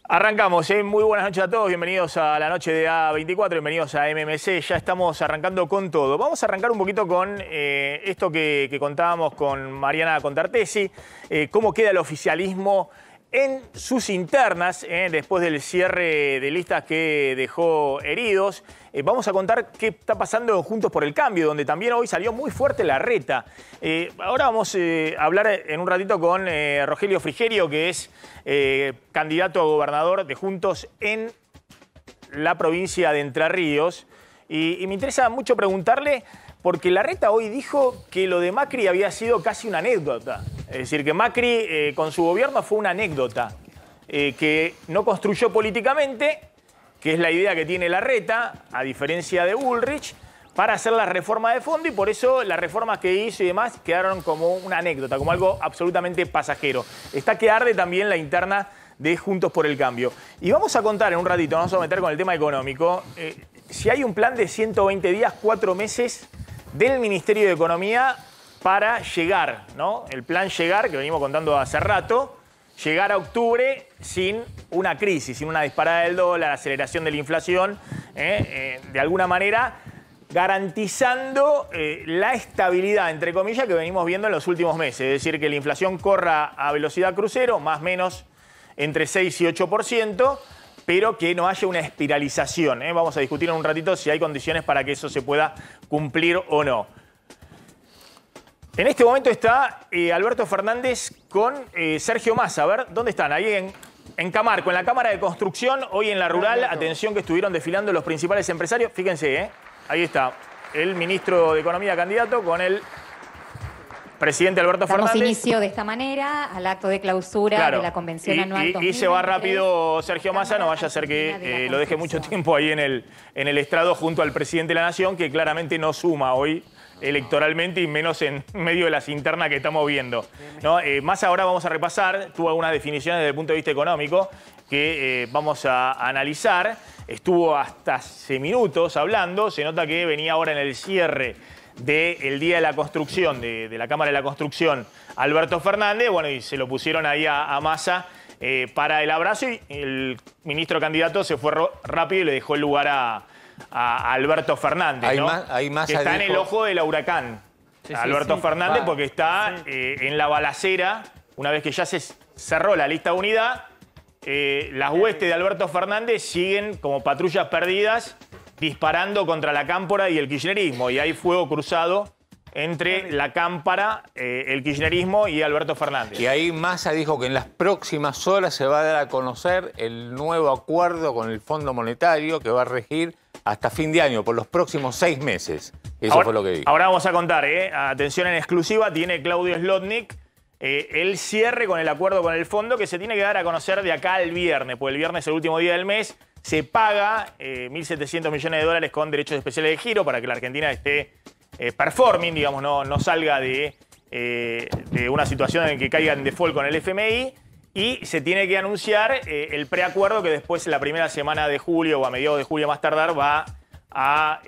Arrancamos, muy buenas noches a todos, bienvenidos a la noche de A24, bienvenidos a MMC, ya estamos arrancando con todo. Vamos a arrancar un poquito con esto que contábamos con Mariana Contartesi, cómo queda el oficialismo en sus internas, después del cierre de listas que dejó heridos. Vamos a contar qué está pasando en Juntos por el Cambio, donde también hoy salió muy fuerte Larreta. Ahora vamos a hablar en un ratito con Rogelio Frigerio, que es candidato a gobernador de Juntos en la provincia de Entre Ríos. Y me interesa mucho preguntarle, porque Larreta hoy dijo que lo de Macri había sido casi una anécdota. Es decir, que Macri con su gobierno fue una anécdota, que no construyó políticamente, que es la idea que tiene Larreta, a diferencia de Bullrich, para hacer la reforma de fondo, y por eso las reformas que hizo y demás quedaron como una anécdota, como algo absolutamente pasajero. Está que arde también la interna de Juntos por el Cambio. Y vamos a contar en un ratito, vamos a meter con el tema económico, si hay un plan de 120 días, 4 meses del Ministerio de Economía para llegar, ¿no? El plan llegar, que venimos contando hace rato, llegar a octubre sin una crisis, sin una disparada del dólar, aceleración de la inflación, de alguna manera garantizando la estabilidad, entre comillas, que venimos viendo en los últimos meses. Es decir, que la inflación corra a velocidad crucero, más o menos entre 6 y 8%, pero que no haya una espiralización. Vamos a discutir en un ratito si hay condiciones para que eso se pueda cumplir o no. En este momento está Alberto Fernández con Sergio Massa. A ver, ¿dónde están? Ahí en Camargo, en la Cámara de Construcción, hoy en la Rural. Atención, que estuvieron desfilando los principales empresarios. Fíjense, ahí está el ministro de Economía candidato con el presidente Alberto Fernández. Damos inicio de esta manera al acto de clausura de la convención anual 2023. Y se va rápido Sergio Massa, no vaya a ser que lo deje mucho tiempo ahí en el estrado junto al presidente de la Nación, que claramente no suma hoy electoralmente y menos en medio de las internas que estamos viendo, ¿no? Massa, ahora vamos a repasar, tuvo algunas definiciones desde el punto de vista económico que vamos a analizar. Estuvo hasta hace minutos hablando, se nota que venía ahora en el cierre del Día de la Construcción, de la Cámara de la Construcción, Alberto Fernández, bueno, y se lo pusieron ahí a Massa para el abrazo, y el ministro candidato se fue rápido y le dejó el lugar a Alberto Fernández, ¿no? Que está en el ojo del huracán, Alberto Fernández, porque está en la balacera, una vez que ya se cerró la lista de unidad, las huestes de Alberto Fernández siguen como patrullas perdidas, disparando contra la Cámpora y el kirchnerismo, y hay fuego cruzado entre la Cámpora, el kirchnerismo y Alberto Fernández. Y ahí Massa dijo que en las próximas horas se va a dar a conocer el nuevo acuerdo con el Fondo Monetario que va a regir hasta fin de año, por los próximos 6 meses. Eso fue lo que dijo. Ahora vamos a contar, atención en exclusiva, tiene Claudio Slotnick el cierre con el acuerdo con el fondo, que se tiene que dar a conocer de acá al viernes, porque el viernes es el último día del mes. Se paga 1.700 millones de dólares con derechos especiales de giro para que la Argentina esté performing, digamos, no salga de una situación en que caiga en default con el FMI. Y se tiene que anunciar el preacuerdo que después, en la primera semana de julio o a mediados de julio más tardar, va a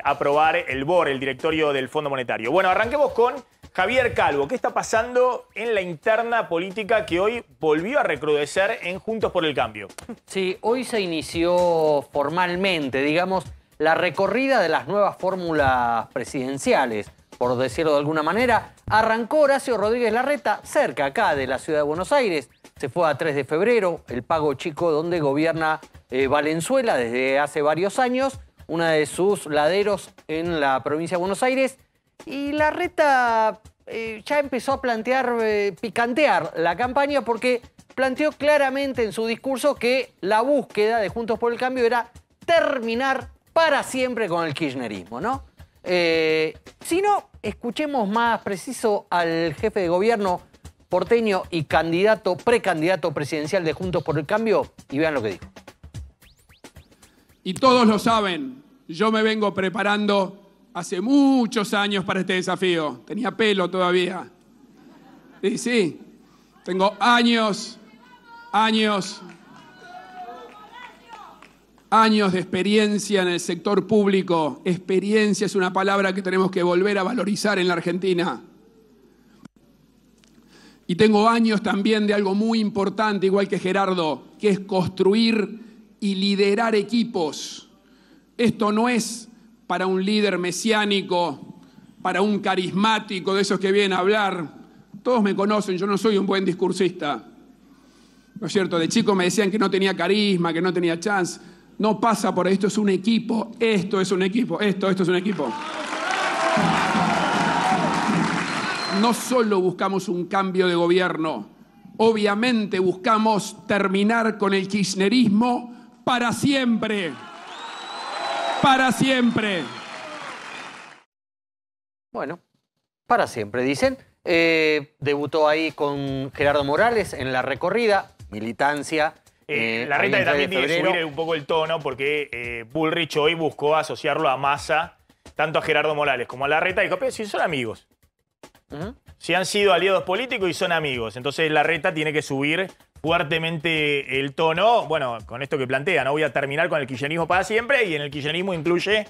aprobar el BOR, el directorio del Fondo Monetario. Bueno, arranquemos con Javier Calvo. ¿Qué está pasando en la interna política que hoy volvió a recrudecer en Juntos por el Cambio? Sí, hoy se inició formalmente, digamos, la recorrida de las nuevas fórmulas presidenciales, por decirlo de alguna manera. Arrancó Horacio Rodríguez Larreta, cerca acá de la ciudad de Buenos Aires. Se fue a 3 de febrero, el Pago Chico, donde gobierna Valenzuela desde hace varios años, una de sus laderos en la provincia de Buenos Aires. Y Larreta ya empezó a picantear la campaña, porque planteó claramente en su discurso que la búsqueda de Juntos por el Cambio era terminar para siempre con el kirchnerismo, ¿no? Si no, escuchemos más preciso al jefe de gobierno porteño y precandidato presidencial de Juntos por el Cambio, y vean lo que dijo. Y todos lo saben, yo me vengo preparando hace muchos años para este desafío. Tenía pelo todavía. Sí, tengo años de experiencia en el sector público. Experiencia es una palabra que tenemos que volver a valorizar en la Argentina. Y tengo años también de algo muy importante, igual que Gerardo, que es construir y liderar equipos. Esto no es para un líder mesiánico, para un carismático de esos que vienen a hablar. Todos me conocen, yo no soy un buen discursista. ¿No es cierto? De chico me decían que no tenía carisma, que no tenía chance. No pasa por ahí, esto es un equipo, esto es un equipo, esto es un equipo. No solo buscamos un cambio de gobierno, obviamente buscamos terminar con el kirchnerismo para siempre. Para siempre. Bueno, para siempre, dicen. Debutó ahí con Gerardo Morales en la recorrida, militancia. Larreta también tiene que subir un poco el tono porque Bullrich hoy buscó asociarlo a Massa, tanto a Gerardo Morales como a Larreta, y dijo, pero si son amigos. Si han sido aliados políticos y son amigos. Entonces Larreta tiene que subir fuertemente el tono. Bueno, con esto que plantea, no voy a terminar con el kirchnerismo para siempre, y en el kirchnerismo incluye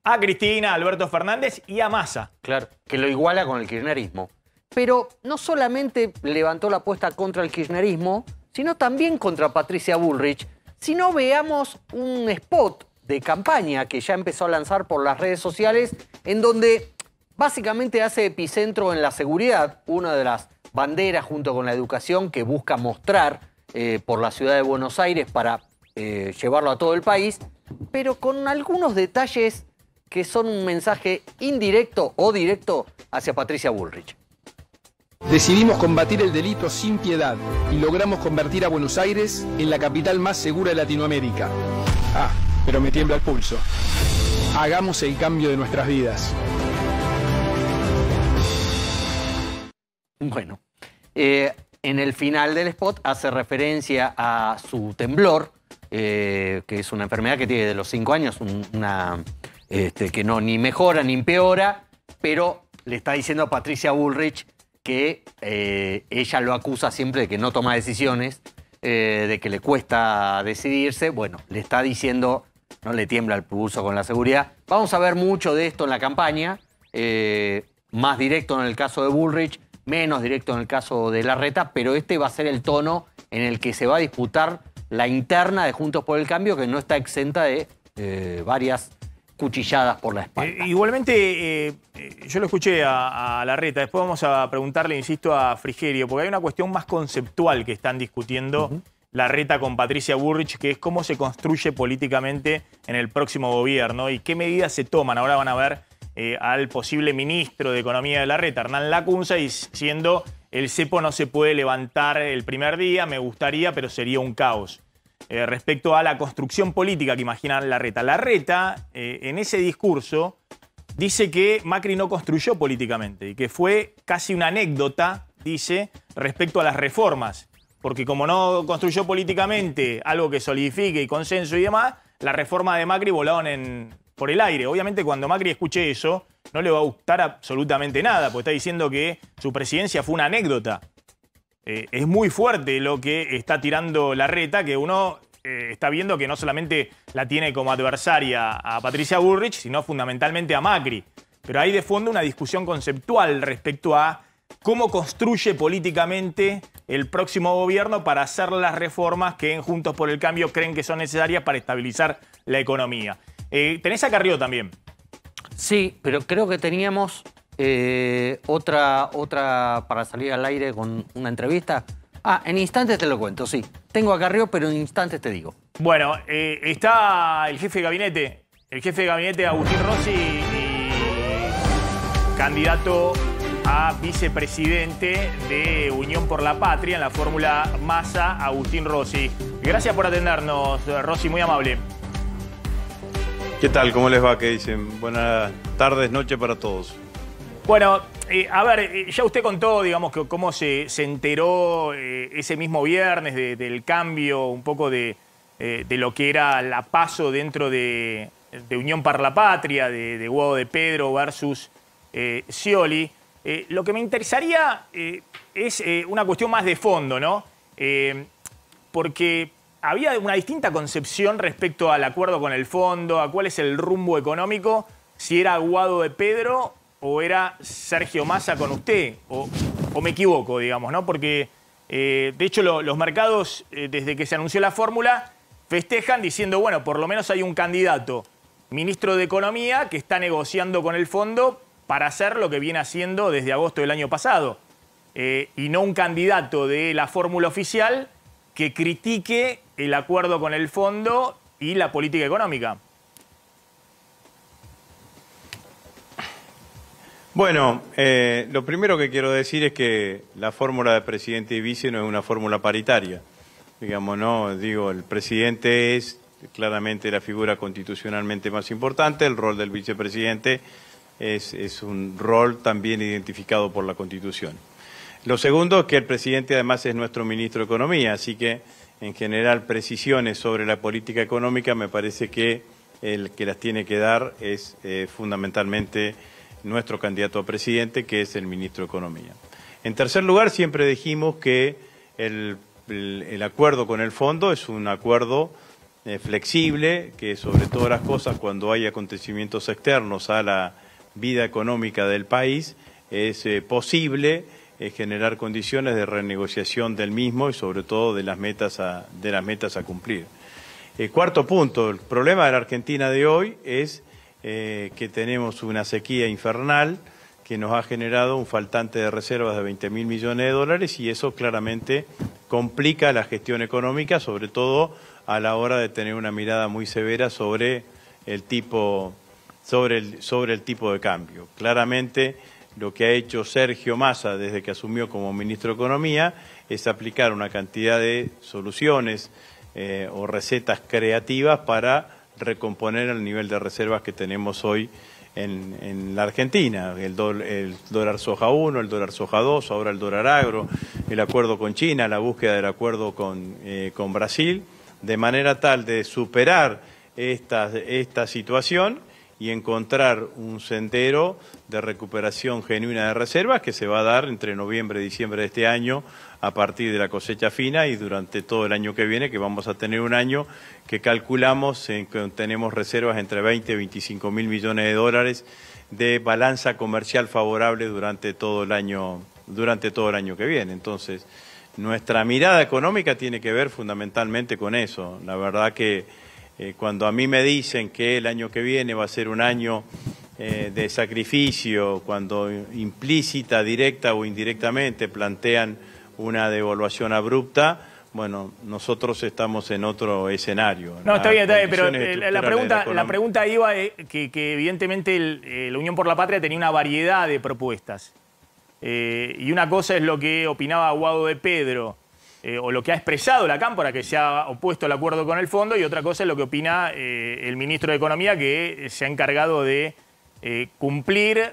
a Cristina, a Alberto Fernández y a Massa. Claro, que lo iguala con el kirchnerismo. Pero no solamente levantó la apuesta contra el kirchnerismo, sino también contra Patricia Bullrich. Si no, veamos un spot de campaña que ya empezó a lanzar por las redes sociales, en donde básicamente hace epicentro en la seguridad, una de las banderas junto con la educación que busca mostrar por la ciudad de Buenos Aires para llevarlo a todo el país, pero con algunos detalles que son un mensaje indirecto o directo hacia Patricia Bullrich. Decidimos combatir el delito sin piedad y logramos convertir a Buenos Aires en la capital más segura de Latinoamérica. Ah, pero me tiembla el pulso. Hagamos el cambio de nuestras vidas. Bueno, en el final del spot hace referencia a su temblor, que es una enfermedad que tiene de los 5 años, que no ni mejora ni empeora, pero le está diciendo a Patricia Bullrich que ella lo acusa siempre de que no toma decisiones, de que le cuesta decidirse. Bueno, le está diciendo, no le tiembla el pulso con la seguridad. Vamos a ver mucho de esto en la campaña, más directo en el caso de Bullrich, menos directo en el caso de Larreta, pero este va a ser el tono en el que se va a disputar la interna de Juntos por el Cambio, que no está exenta de varias cuchilladas por la espalda. Igualmente, yo lo escuché a Larreta, después vamos a preguntarle, insisto, a Frigerio, porque hay una cuestión más conceptual que están discutiendo Larreta con Patricia Bullrich, que es cómo se construye políticamente en el próximo gobierno y qué medidas se toman. Ahora van a ver al posible ministro de Economía de Larreta, Hernán Lacunza, diciendo el cepo no se puede levantar el primer día, me gustaría, pero sería un caos. Respecto a la construcción política que imagina Larreta. Larreta, en ese discurso, dice que Macri no construyó políticamente y que fue casi una anécdota, dice, respecto a las reformas. Porque como no construyó políticamente algo que solidifique y consenso y demás, las reformas de Macri volaron por el aire. Obviamente cuando Macri escuche eso, no le va a gustar absolutamente nada, porque está diciendo que su presidencia fue una anécdota. Es muy fuerte lo que está tirando Larreta, que uno está viendo que no solamente la tiene como adversaria a Patricia Bullrich, sino fundamentalmente a Macri. Pero hay de fondo una discusión conceptual respecto a cómo construye políticamente el próximo gobierno para hacer las reformas que en Juntos por el Cambio creen que son necesarias para estabilizar la economía. Tenés a Carrió también. Sí, pero creo que teníamos otra para salir al aire con una entrevista. En instantes te lo cuento, sí. Tengo a Carrió, pero en instantes te digo. Bueno, está el jefe de gabinete Agustín Rossi, y candidato a vicepresidente de Unión por la Patria en la fórmula Massa, Agustín Rossi. Gracias por atendernos, Rossi, muy amable. ¿Qué tal? ¿Cómo les va? ¿Qué dicen? Buenas tardes, noche para todos. Bueno, a ver, ya usted contó, digamos, que cómo se enteró ese mismo viernes del cambio un poco de lo que era la PASO dentro de Unión por la Patria, de Guado de Pedro versus Scioli. Lo que me interesaría es una cuestión más de fondo, ¿no? Porque había una distinta concepción respecto al acuerdo con el fondo, a cuál es el rumbo económico, si era Guado de Pedro o era Sergio Massa con usted. ¿O me equivoco, digamos, ¿no? Porque, de hecho, los mercados, desde que se anunció la fórmula, festejan diciendo, bueno, por lo menos hay un candidato, ministro de Economía, que está negociando con el fondo para hacer lo que viene haciendo desde agosto del año pasado. Y no un candidato de la fórmula oficial que critique el acuerdo con el fondo y la política económica. Bueno, lo primero que quiero decir es que la fórmula de presidente y vice no es una fórmula paritaria. Digamos, no, digo, el presidente es claramente la figura constitucionalmente más importante, el rol del vicepresidente es un rol también identificado por la Constitución. Lo segundo es que el presidente además es nuestro ministro de Economía, así que en general precisiones sobre la política económica me parece que el que las tiene que dar es fundamentalmente nuestro candidato a presidente, que es el ministro de Economía. En tercer lugar, siempre dijimos que el acuerdo con el fondo es un acuerdo flexible, que sobre todas las cosas, cuando hay acontecimientos externos a la vida económica del país, es posible generar condiciones de renegociación del mismo y sobre todo de las metas a cumplir. Cuarto punto, el problema de la Argentina de hoy es que tenemos una sequía infernal que nos ha generado un faltante de reservas de 20.000 millones de dólares y eso claramente complica la gestión económica, sobre todo a la hora de tener una mirada muy severa sobre el tipo de cambio. Claramente lo que ha hecho Sergio Massa desde que asumió como ministro de Economía es aplicar una cantidad de soluciones o recetas creativas para recomponer el nivel de reservas que tenemos hoy en la Argentina. El dólar soja 1, el dólar soja 2, ahora el dólar agro, el acuerdo con China, la búsqueda del acuerdo con Brasil, de manera tal de superar esta situación y encontrar un sendero de recuperación genuina de reservas que se va a dar entre noviembre y diciembre de este año a partir de la cosecha fina y durante todo el año que viene, que vamos a tener un año que calculamos en que tenemos reservas entre 20 y 25 mil millones de dólares de balanza comercial favorable durante todo el año que viene. Entonces, nuestra mirada económica tiene que ver fundamentalmente con eso. La verdad que cuando a mí me dicen que el año que viene va a ser un año de sacrificio, cuando implícita, directa o indirectamente plantean una devaluación abrupta, bueno, nosotros estamos en otro escenario. No, está bien, pero la pregunta iba que evidentemente la Unión por la Patria tenía una variedad de propuestas. Y una cosa es lo que opinaba Guado de Pedro, o lo que ha expresado la Cámpora, que se ha opuesto al acuerdo con el fondo, y otra cosa es lo que opina el ministro de Economía, que se ha encargado de cumplir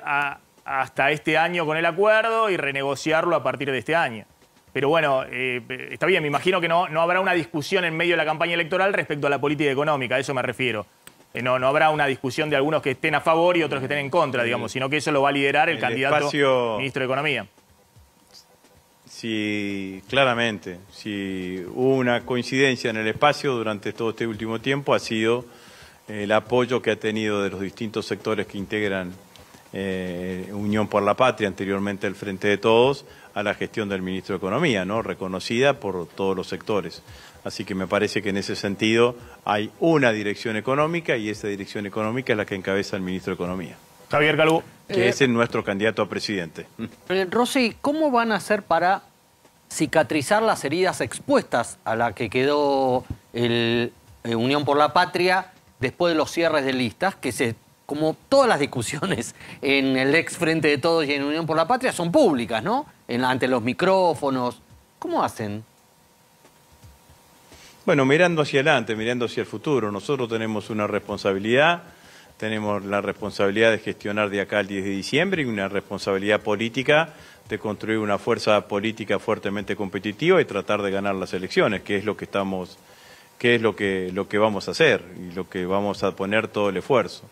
hasta este año con el acuerdo y renegociarlo a partir de este año. Pero bueno, está bien, me imagino que no habrá una discusión en medio de la campaña electoral respecto a la política económica, a eso me refiero. No habrá una discusión de algunos que estén a favor y otros que estén en contra, digamos, sino que eso lo va a liderar el candidato ministro de Economía. Sí, claramente. Si hubo una coincidencia en el espacio durante todo este último tiempo ha sido el apoyo que ha tenido de los distintos sectores que integran Unión por la Patria, anteriormente el Frente de Todos, a la gestión del ministro de Economía, ¿no? Reconocida por todos los sectores. Así que me parece que en ese sentido hay una dirección económica y esa dirección económica es la que encabeza el ministro de Economía. Javier Calvo. Que es nuestro candidato a presidente. Rossi, ¿cómo van a hacer para cicatrizar las heridas expuestas a la que quedó Unión por la Patria después de los cierres de listas, como todas las discusiones en el ex Frente de Todos y en Unión por la Patria son públicas, ¿no? Ante los micrófonos. ¿Cómo hacen? Bueno, mirando hacia adelante, mirando hacia el futuro, nosotros tenemos una responsabilidad, tenemos la responsabilidad de gestionar de acá al 10 de diciembre y una responsabilidad política de construir una fuerza política fuertemente competitiva y tratar de ganar las elecciones, que es lo que vamos a hacer y lo que vamos a poner todo el esfuerzo.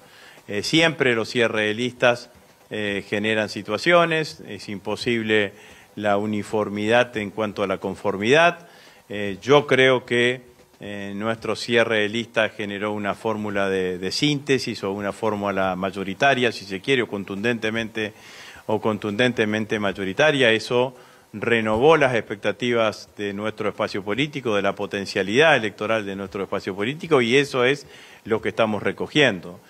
Siempre los cierres de listas generan situaciones, es imposible la uniformidad en cuanto a la conformidad. Yo creo que nuestro cierre de lista generó una fórmula de síntesis o una fórmula mayoritaria, si se quiere, o contundentemente o contundentemente mayoritaria. Eso renovó las expectativas de nuestro espacio político, de la potencialidad electoral de nuestro espacio político, y eso es lo que estamos recogiendo.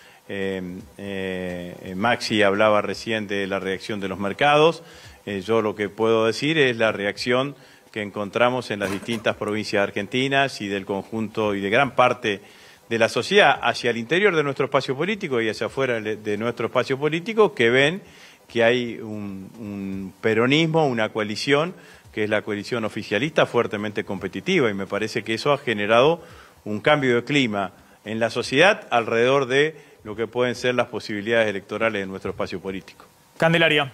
Maxi hablaba recién de la reacción de los mercados. Yo lo que puedo decir es la reacción que encontramos en las distintas provincias argentinas y del conjunto y de gran parte de la sociedad hacia el interior de nuestro espacio político y hacia afuera de nuestro espacio político, que ven que hay un peronismo, una coalición, que es la coalición oficialista, fuertemente competitiva, y me parece que eso ha generado un cambio de clima en la sociedad alrededor de lo que pueden ser las posibilidades electorales de nuestro espacio político. Candelaria.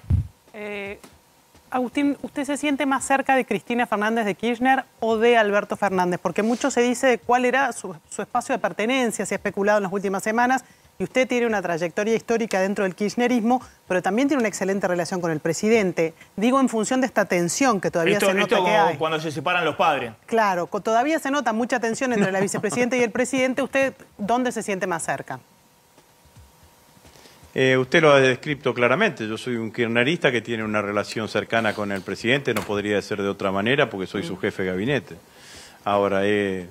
Agustín, ¿usted se siente más cerca de Cristina Fernández de Kirchner o de Alberto Fernández? Porque mucho se dice de cuál era su espacio de pertenencia, se ha especulado en las últimas semanas, y usted tiene una trayectoria histórica dentro del kirchnerismo, pero también tiene una excelente relación con el presidente. Digo, en función de esta tensión que todavía se nota que hay. Cuando se separan los padres. Claro, todavía se nota mucha tensión entre la vicepresidenta y el presidente. ¿Usted dónde se siente más cerca? Usted lo ha descrito claramente. Yo soy un kirchnerista que tiene una relación cercana con el presidente, no podría ser de otra manera porque soy su jefe de gabinete. Ahora, he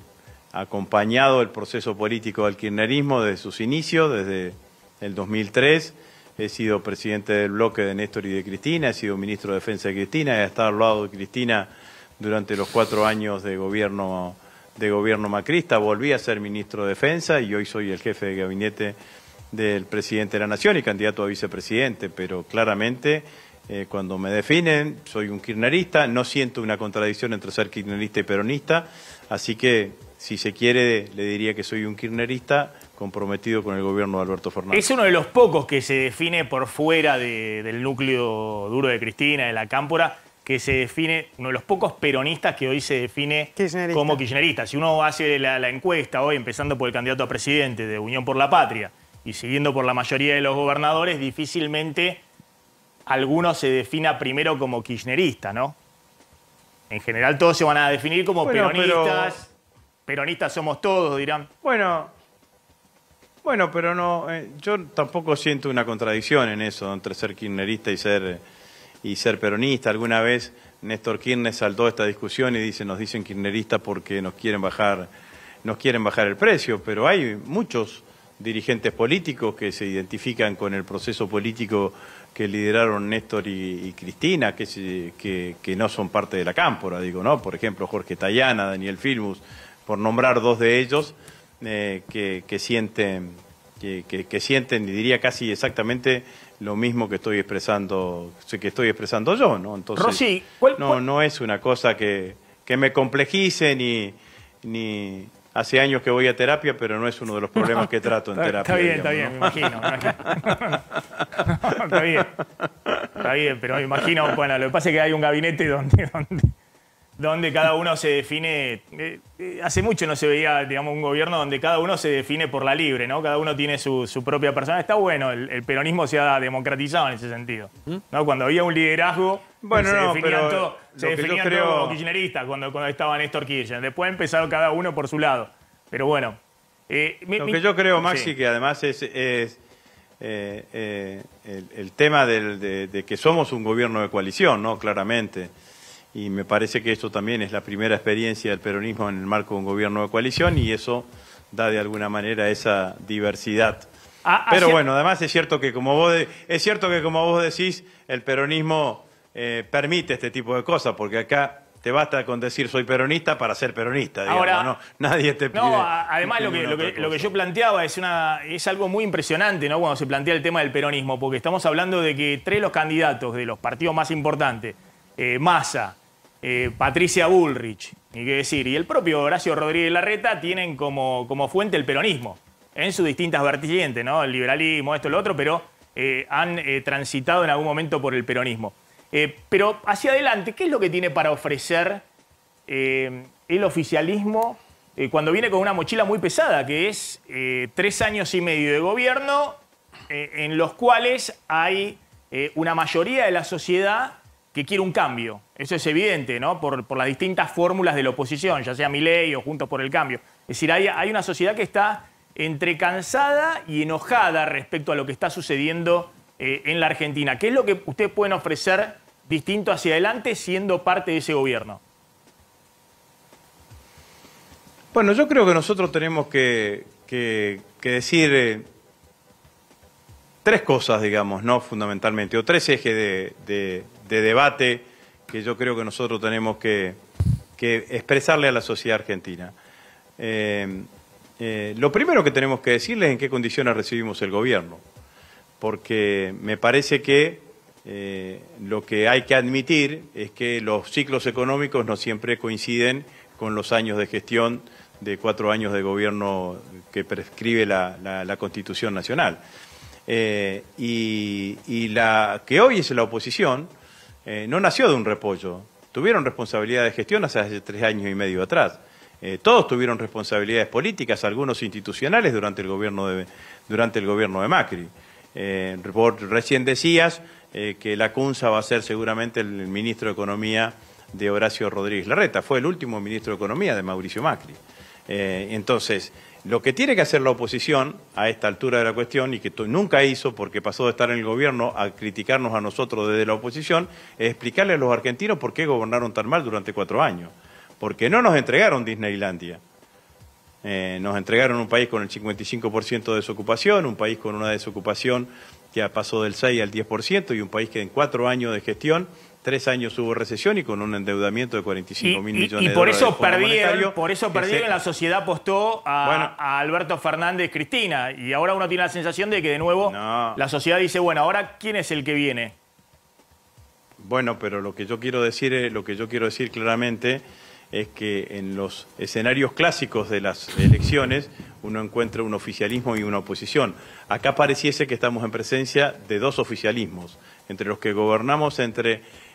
acompañado el proceso político del kirchnerismo desde sus inicios, desde el 2003. He sido presidente del bloque de Néstor y de Cristina, he sido ministro de Defensa de Cristina, he estado al lado de Cristina durante los 4 años de gobierno macrista. Volví a ser ministro de Defensa y hoy soy el jefe de gabinete del presidente de la Nación y candidato a vicepresidente, pero claramente cuando me definen soy un kirchnerista, no siento una contradicción entre ser kirchnerista y peronista, así que si se quiere le diría que soy un kirchnerista comprometido con el gobierno de Alberto Fernández. Es uno de los pocos que se define por fuera del núcleo duro de Cristina, de la cámpora, que se define, uno de los pocos peronistas que hoy se define como kirchnerista. Si uno hace la encuesta hoy, empezando por el candidato a presidente de Unión por la Patria, y siguiendo por la mayoría de los gobernadores, difícilmente alguno se defina primero como kirchnerista, ¿no? En general todos se van a definir como peronistas. Peronistas somos todos, dirán. Bueno, pero no, yo tampoco siento una contradicción en eso, entre ser kirchnerista y ser peronista. Alguna vez Néstor Kirchner saltó esta discusión y nos dicen kirchneristas porque nos quieren bajar el precio, pero hay muchos dirigentes políticos que se identifican con el proceso político que lideraron Néstor y Cristina, que no son parte de la cámpora, digo, ¿no? Por ejemplo, Jorge Tayana, Daniel Filmus, por nombrar 2 de ellos, que sienten, y diría casi exactamente lo mismo que estoy expresando yo, ¿no? Entonces, Rosy, no es una cosa que me complejice ni hace años que voy a terapia, pero no es uno de los problemas que trato en terapia. Está bien, me imagino. Está bien, pero me imagino, bueno, lo que pasa es que hay un gabinete donde cada uno se define. Hace mucho no se veía, digamos, un gobierno donde cada uno se define por la libre, ¿no? Cada uno tiene su propia persona. Está bueno, el peronismo se ha democratizado en ese sentido, ¿no? Cuando había un liderazgo, se definían todos como kirchneristas cuando estaba Néstor Kirchner. Después empezaron cada uno por su lado. Pero bueno. Lo que yo creo, Maxi, que además es el tema de que somos un gobierno de coalición, ¿no? Claramente. Y me parece que esto también es la primera experiencia del peronismo en el marco de un gobierno de coalición y eso da de alguna manera esa diversidad. Pero bueno, además es cierto que como vos decís, el peronismo permite este tipo de cosas, porque acá te basta con decir soy peronista para ser peronista, digamos. Ahora, ¿no? Nadie te pide. No, además lo que yo planteaba es algo muy impresionante, ¿no? Cuando se plantea el tema del peronismo, porque estamos hablando de que 3 de los candidatos de los partidos más importantes, Massa, Patricia Bullrich, ni qué decir, y el propio Horacio Rodríguez Larreta tienen como fuente el peronismo en sus distintas vertientes, ¿no? El liberalismo, esto, lo otro, pero han transitado en algún momento por el peronismo. Pero hacia adelante, ¿qué es lo que tiene para ofrecer el oficialismo cuando viene con una mochila muy pesada, que es 3 años y medio de gobierno en los cuales hay una mayoría de la sociedad que quiere un cambio? Eso es evidente, ¿no? Por las distintas fórmulas de la oposición, ya sea Milei o Juntos por el Cambio. Es decir, hay una sociedad que está entre cansada y enojada respecto a lo que está sucediendo en la Argentina. ¿Qué es lo que ustedes pueden ofrecer distinto hacia adelante siendo parte de ese gobierno? Bueno, yo creo que nosotros tenemos que decir tres cosas, digamos, ¿no? Fundamentalmente, o tres ejes de debate que yo creo que nosotros tenemos que expresarle a la sociedad argentina. Lo primero que tenemos que decirles es en qué condiciones recibimos el gobierno, porque me parece que lo que hay que admitir es que los ciclos económicos no siempre coinciden con los años de gestión de 4 años de gobierno que prescribe la Constitución Nacional. Y la que hoy es la oposición no nació de un repollo. Tuvieron responsabilidad de gestión hace 3 años y medio atrás. Todos tuvieron responsabilidades políticas, algunos institucionales durante el gobierno de Macri. Vos recién decías que Lacunza va a ser seguramente el ministro de Economía de Horacio Rodríguez Larreta. Fue el último ministro de Economía de Mauricio Macri. Entonces, lo que tiene que hacer la oposición a esta altura de la cuestión, y que nunca hizo porque pasó de estar en el gobierno a criticarnos a nosotros desde la oposición, es explicarle a los argentinos por qué gobernaron tan mal durante 4 años. Porque no nos entregaron Disneylandia. Nos entregaron un país con el 55% de desocupación, un país con una desocupación que pasó del 6 al 10%, y un país que en 4 años de gestión, 3 años hubo recesión y con un endeudamiento de 45.000 millones de dólares. Y por eso perdieron, la sociedad apostó a Alberto Fernández Cristina. Y ahora uno tiene la sensación de que de nuevo la sociedad dice, bueno, ahora ¿quién es el que viene? Bueno, pero lo que yo quiero decir claramente es que en los escenarios clásicos de las elecciones uno encuentra un oficialismo y una oposición. Acá pareciese que estamos en presencia de 2 oficialismos, entre los que gobernamos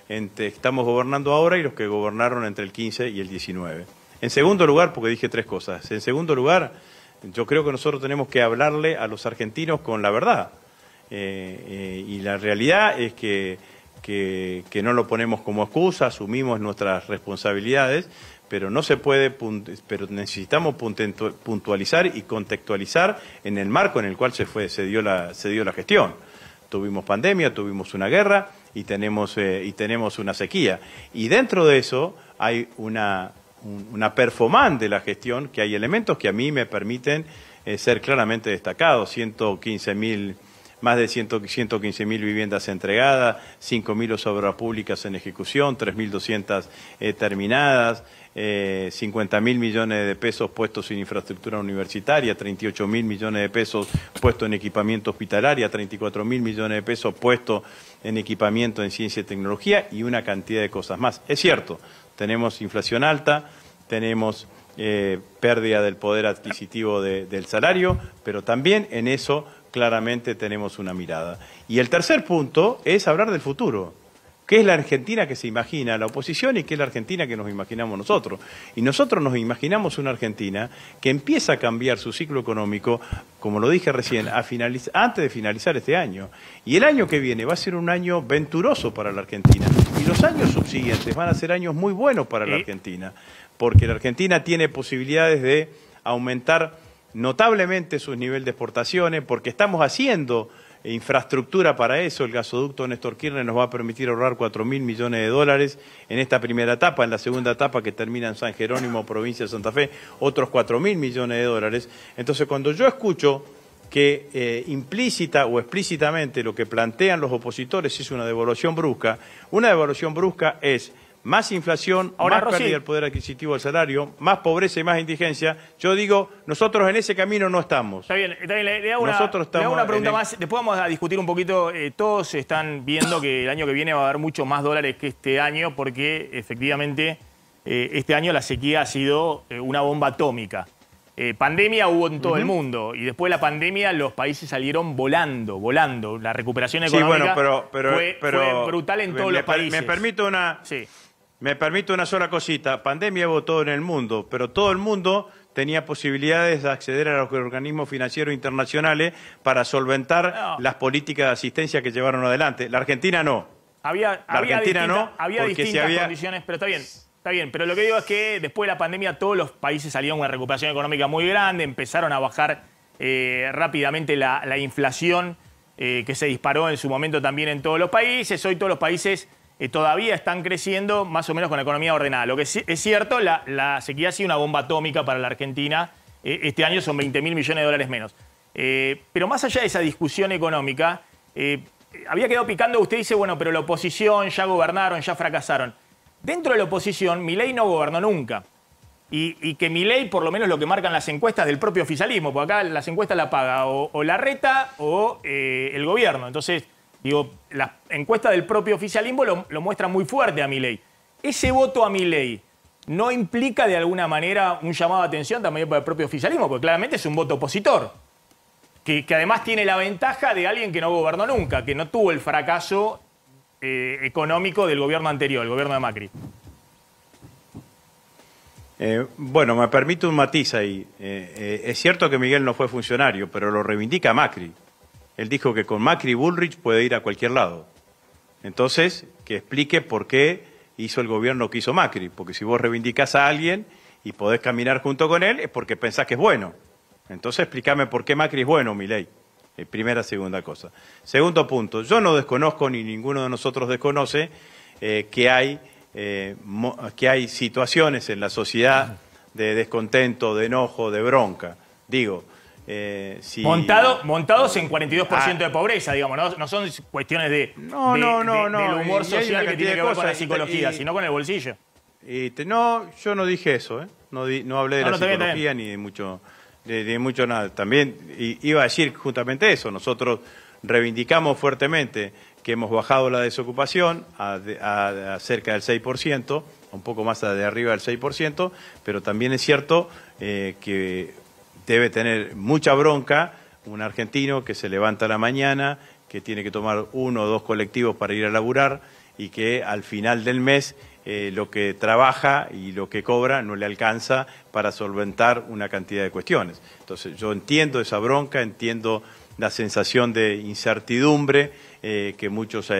estamos gobernando ahora y los que gobernaron entre el 15 y el 19. En segundo lugar, porque dije 3 cosas, en segundo lugar, yo creo que nosotros tenemos que hablarle a los argentinos con la verdad. Y la realidad es que no lo ponemos como excusa, asumimos nuestras responsabilidades, pero no se puede, pero necesitamos puntualizar y contextualizar en el marco en el cual se dio la gestión. Tuvimos pandemia, tuvimos una guerra y tenemos una sequía. Y dentro de eso hay una performance de la gestión, que hay elementos que a mí me permiten ser claramente destacados. Más de 115.000 viviendas entregadas, 5.000 obras públicas en ejecución, 3.200 terminadas, 50.000 millones de pesos puestos en infraestructura universitaria, 38.000 millones de pesos puestos en equipamiento hospitalaria, 34.000 millones de pesos puestos en equipamiento en ciencia y tecnología y una cantidad de cosas más. Es cierto, tenemos inflación alta, tenemos pérdida del poder adquisitivo del salario, pero también en eso claramente tenemos una mirada. Y el tercer punto es hablar del futuro. ¿Qué es la Argentina que se imagina la oposición y qué es la Argentina que nos imaginamos nosotros? Y nosotros nos imaginamos una Argentina que empieza a cambiar su ciclo económico, como lo dije recién, antes de finalizar este año. Y el año que viene va a ser un año venturoso para la Argentina. Y los años subsiguientes van a ser años muy buenos para la Argentina, porque la Argentina tiene posibilidades de aumentar notablemente su nivel de exportaciones, porque estamos haciendo infraestructura para eso. El gasoducto Néstor Kirchner nos va a permitir ahorrar 4.000 millones de dólares en esta primera etapa. En la segunda etapa, que termina en San Jerónimo, provincia de Santa Fe, otros 4.000 millones de dólares. Entonces, cuando yo escucho que implícita o explícitamente lo que plantean los opositores es una devaluación brusca es más inflación, más pérdida del poder adquisitivo del salario, más pobreza y más indigencia. Yo digo, nosotros en ese camino no estamos. Está bien, le hago una pregunta más. Después vamos a discutir un poquito. Todos están viendo que el año que viene va a haber mucho más dólares que este año, porque efectivamente este año la sequía ha sido una bomba atómica. Pandemia hubo en todo el mundo, y después de la pandemia los países salieron volando. La recuperación económica fue brutal en todos los países. Me permito una sola cosita. Pandemia hubo todo en el mundo, pero todo el mundo tenía posibilidades de acceder a los organismos financieros internacionales para solventar las políticas de asistencia que llevaron adelante. La Argentina no. Había distintas condiciones, pero está bien. Pero lo que digo es que después de la pandemia todos los países salieron con una recuperación económica muy grande, empezaron a bajar rápidamente la inflación. que se disparó en su momento también en todos los países. Hoy todos los países todavía están creciendo más o menos con la economía ordenada. Lo que es cierto, la sequía ha sido una bomba atómica para la Argentina. Este año son 20.000 millones de dólares menos. Pero más allá de esa discusión económica, había quedado picando, usted dice, bueno, pero la oposición ya gobernaron, ya fracasaron. Dentro de la oposición, Milei no gobernó nunca. Y que Milei, por lo menos lo que marcan las encuestas del propio oficialismo, porque acá las encuestas la paga o Larreta o el gobierno. Entonces, digo, las encuestas del propio oficialismo lo muestran muy fuerte a Milei. Ese voto a Milei no implica de alguna manera un llamado de atención también para el propio oficialismo, porque claramente es un voto opositor, que además tiene la ventaja de alguien que no gobernó nunca, que no tuvo el fracaso económico del gobierno anterior, el gobierno de Macri. Bueno, me permite un matiz ahí. Es cierto que Miguel no fue funcionario, pero lo reivindica Macri. Él dijo que con Macri y Bullrich puede ir a cualquier lado. Entonces, que explique por qué hizo el gobierno que hizo Macri. Porque si vos reivindicás a alguien y podés caminar junto con él, es porque pensás que es bueno. Entonces, explícame por qué Macri es bueno, Milei. Primera, segunda cosa. Segundo punto, yo no desconozco, ni ninguno de nosotros desconoce, que hay situaciones en la sociedad de descontento, de enojo, de bronca. Digo, montados en 42% de pobreza, digamos, no son cuestiones del humor social que tiene que ver con la psicología, sino con el bolsillo. No, yo no dije eso, no hablé de la psicología ni de mucho nada. También iba a decir justamente eso. Nosotros reivindicamos fuertemente que hemos bajado la desocupación a cerca del 6%, un poco más de arriba del 6%, pero también es cierto que debe tener mucha bronca un argentino que se levanta a la mañana, que tiene que tomar 1 o 2 colectivos para ir a laburar y que al final del mes lo que trabaja y lo que cobra no le alcanza para solventar una cantidad de cuestiones. Entonces yo entiendo esa bronca, entiendo la sensación de incertidumbre que muchos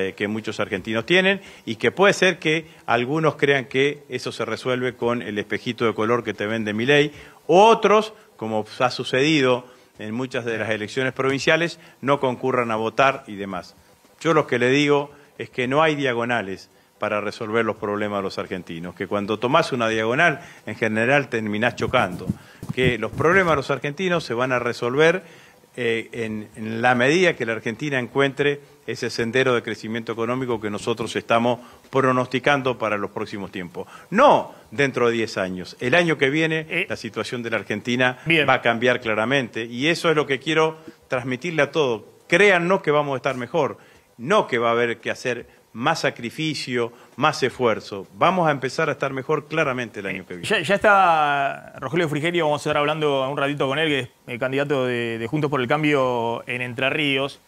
argentinos tienen y que puede ser que algunos crean que eso se resuelve con el espejito de color que te vende Milei. Otros, como ha sucedido en muchas de las elecciones provinciales, no concurran a votar y demás. Yo lo que le digo es que no hay diagonales para resolver los problemas de los argentinos, que cuando tomás una diagonal, en general terminás chocando, que los problemas de los argentinos se van a resolver en la medida que la Argentina encuentre ese sendero de crecimiento económico que nosotros estamos pronosticando para los próximos tiempos. No dentro de 10 años. El año que viene la situación de la Argentina va a cambiar claramente y eso es lo que quiero transmitirle a todos. Créannos que vamos a estar mejor, no que va a haber que hacer más sacrificio, más esfuerzo. Vamos a empezar a estar mejor claramente el año que viene. Ya está Rogelio Frigerio, vamos a estar hablando un ratito con él, que es el candidato de Juntos por el Cambio en Entre Ríos.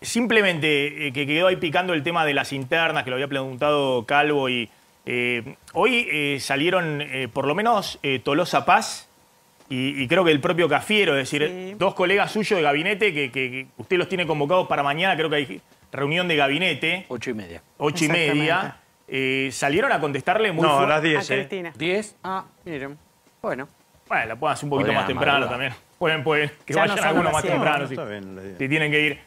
Simplemente que quedó ahí picando el tema de las internas, que lo había preguntado Calvo, y hoy salieron por lo menos Tolosa Paz y creo que el propio Cafiero, es decir, 2 colegas suyos de gabinete que usted los tiene convocados para mañana, creo que hay reunión de gabinete. 8:30. 8:30. Salieron a contestarle muy fuerte. No, a las 10. A Cristina. 10. Ah, miren. Bueno. Bueno, la pueden hacer un poquito más temprano también. Pueden que ya vayan no algunos más 100. temprano. Si tienen que ir.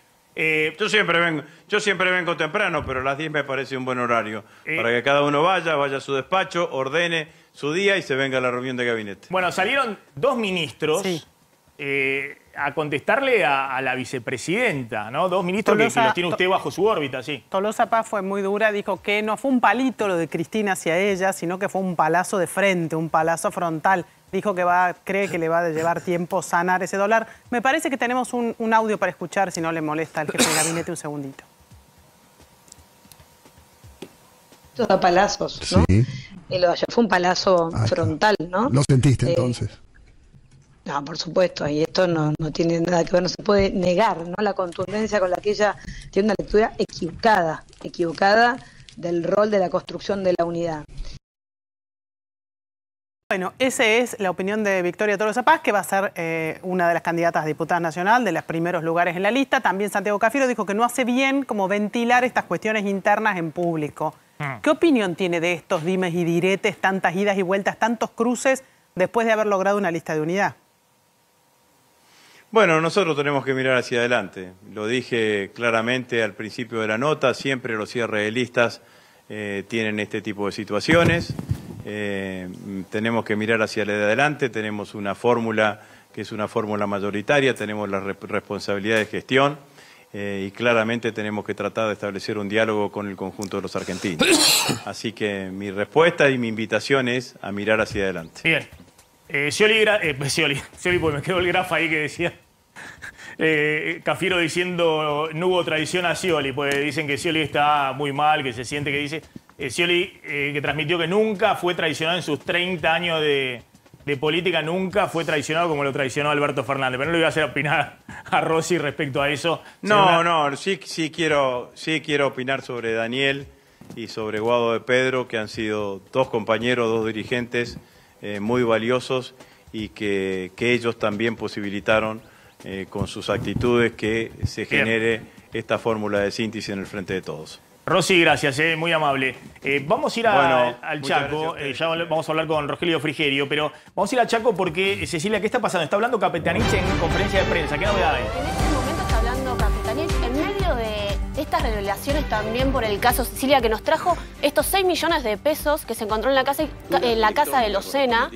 Yo siempre vengo temprano, pero a las 10 me parece un buen horario. Para que cada uno vaya a su despacho, ordene su día y se venga a la reunión de gabinete. Bueno, salieron 2 ministros a contestarle a la vicepresidenta, ¿no? 2 ministros que los tiene usted bajo su órbita, sí. Tolosa Paz fue muy dura, dijo que no fue un palito lo de Cristina hacia ella, sino que fue un palazo de frente, un palazo frontal. Dijo que cree que le va a llevar tiempo sanar ese dólar. Me parece que tenemos un audio para escuchar, si no le molesta al jefe de gabinete, un segundito. A palazos, ¿no? Sí. Lo de ayer fue un palazo frontal, ¿no? ¿Lo sentiste entonces? No, por supuesto, y esto no tiene nada que ver, no se puede negar, ¿no? La contundencia con la que ella tiene una lectura equivocada del rol de la construcción de la unidad. Bueno, esa es la opinión de Victoria Tolosa Paz, que va a ser una de las candidatas a diputada nacional, de los primeros lugares en la lista. También Santiago Cafiero dijo que no hace bien como ventilar estas cuestiones internas en público. ¿Qué opinión tiene de estos dimes y diretes, tantas idas y vueltas, tantos cruces, después de haber logrado una lista de unidad? Bueno, nosotros tenemos que mirar hacia adelante. Lo dije claramente al principio de la nota, siempre los cierres de listas tienen este tipo de situaciones. Tenemos que mirar hacia adelante, tenemos una fórmula que es una fórmula mayoritaria, tenemos la responsabilidad de gestión y claramente tenemos que tratar de establecer un diálogo con el conjunto de los argentinos. Así que mi respuesta y mi invitación es a mirar hacia adelante. Bien. Scioli, porque me quedó el grafo ahí que decía... Cafiero diciendo no hubo traición a Scioli, pues dicen que Scioli está muy mal, que se siente que dice... Scioli, que transmitió que nunca fue traicionado en sus 30 años de política, nunca fue traicionado como lo traicionó Alberto Fernández. Pero no le voy a hacer opinar a Rossi respecto a eso. Sí quiero opinar sobre Daniel y sobre Guado de Pedro, que han sido dos compañeros, dos dirigentes muy valiosos y que ellos también posibilitaron con sus actitudes que se genere esta fórmula de síntesis en el frente de todos. Rossi, gracias, muy amable. Vamos a ir al Chaco, ya vamos a hablar con Rogelio Frigerio, pero vamos a ir al Chaco porque, Cecilia, ¿qué está pasando? Está hablando Capetanich en conferencia de prensa, ¿qué novedad hay? En este momento está hablando Capetanich en medio de estas revelaciones también por el caso Cecilia, que nos trajo estos 6 millones de pesos que se encontró en la casa de Locena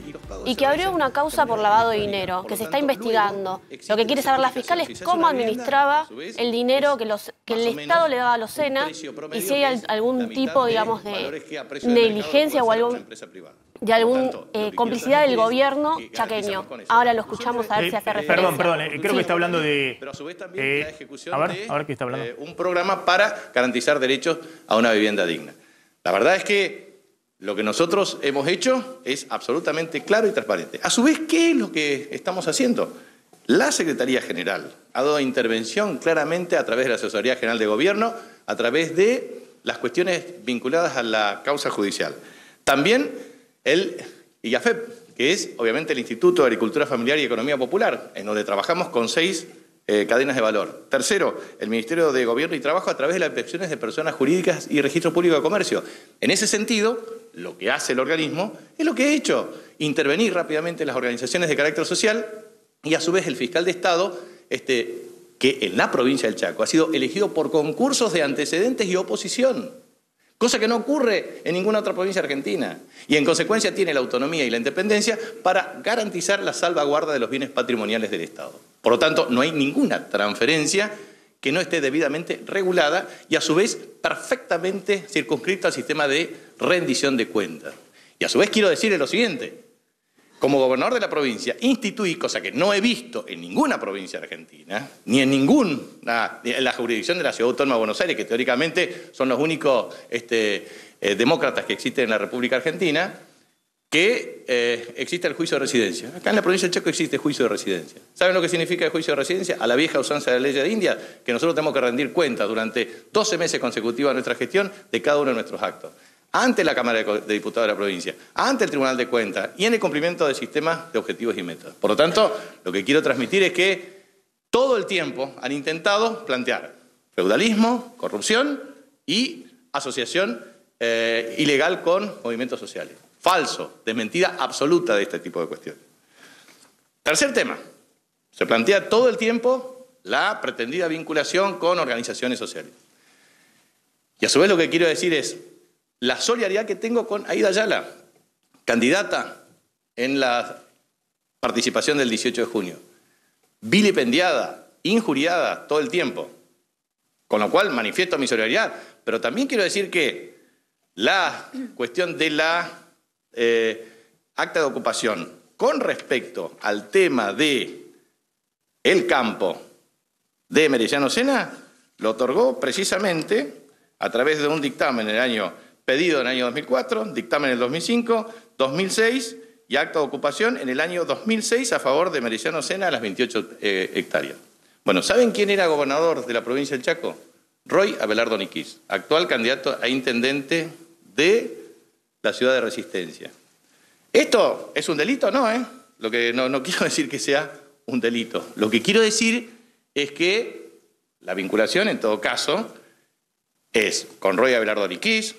y que abrió una causa por lavado de dinero, que se está investigando. Lo que quiere saber la fiscal es cómo administraba el dinero que el Estado le daba a Locena y si hay algún tipo, digamos, de negligencia o algún... de alguna complicidad del gobierno chaqueño. Ahora lo escuchamos a ver si hace referencia. Perdón, creo que está hablando de... Pero a su vez también la ejecución a ver qué está hablando. Un programa para garantizar derechos a una vivienda digna. La verdad es que lo que nosotros hemos hecho es absolutamente claro y transparente. A su vez, ¿qué es lo que estamos haciendo? La Secretaría General ha dado intervención claramente a través de la Asesoría General de Gobierno, a través de las cuestiones vinculadas a la causa judicial. También el IAFEP, que es obviamente el Instituto de Agricultura Familiar y Economía Popular, en donde trabajamos con 6 cadenas de valor. Tercero, el Ministerio de Gobierno y Trabajo a través de las inspecciones de personas jurídicas y Registro Público de Comercio. En ese sentido, lo que hace el organismo es lo que ha hecho, intervenir rápidamente en las organizaciones de carácter social y a su vez el fiscal de Estado, que en la provincia del Chaco ha sido elegido por concursos de antecedentes y oposición. Cosa que no ocurre en ninguna otra provincia argentina. Y en consecuencia tiene la autonomía y la independencia para garantizar la salvaguarda de los bienes patrimoniales del Estado. Por lo tanto, no hay ninguna transferencia que no esté debidamente regulada y a su vez perfectamente circunscrita al sistema de rendición de cuentas. Y a su vez quiero decirle lo siguiente. Como gobernador de la provincia, instituí, cosa que no he visto en ninguna provincia argentina, ni en la jurisdicción de la Ciudad Autónoma de Buenos Aires, que teóricamente son los únicos demócratas que existen en la República Argentina, que existe el juicio de residencia. Acá en la provincia del Chaco existe juicio de residencia. ¿Saben lo que significa el juicio de residencia? A la vieja usanza de la ley de India, que nosotros tenemos que rendir cuentas durante 12 meses consecutivos de nuestra gestión de cada uno de nuestros actos. Ante la Cámara de Diputados de la provincia, ante el Tribunal de Cuentas y en el cumplimiento del sistema de objetivos y metas. Por lo tanto, lo que quiero transmitir es que todo el tiempo han intentado plantear feudalismo, corrupción y asociación ilegal con movimientos sociales. Falso, desmentida absoluta de este tipo de cuestiones. Tercer tema, se plantea todo el tiempo la pretendida vinculación con organizaciones sociales. Y a su vez lo que quiero decir es la solidaridad que tengo con Aida Ayala, candidata en la participación del 18 de junio, vilipendiada, injuriada todo el tiempo, con lo cual manifiesto mi solidaridad, pero también quiero decir que la cuestión de la acta de ocupación con respecto al tema de el campo de Merellano Sena lo otorgó precisamente a través de un dictamen pedido en el año 2004, dictamen en el 2005, 2006 y acta de ocupación en el año 2006 a favor de Merellano Sena a las 28 hectáreas. Bueno, ¿saben quién era gobernador de la provincia del Chaco? Roy Abelardo Niquís, actual candidato a intendente de la ciudad de Resistencia. ¿Esto es un delito? No, Lo que no quiero decir que sea un delito. Lo que quiero decir es que la vinculación, en todo caso, es con Roy Abelardo Niquís,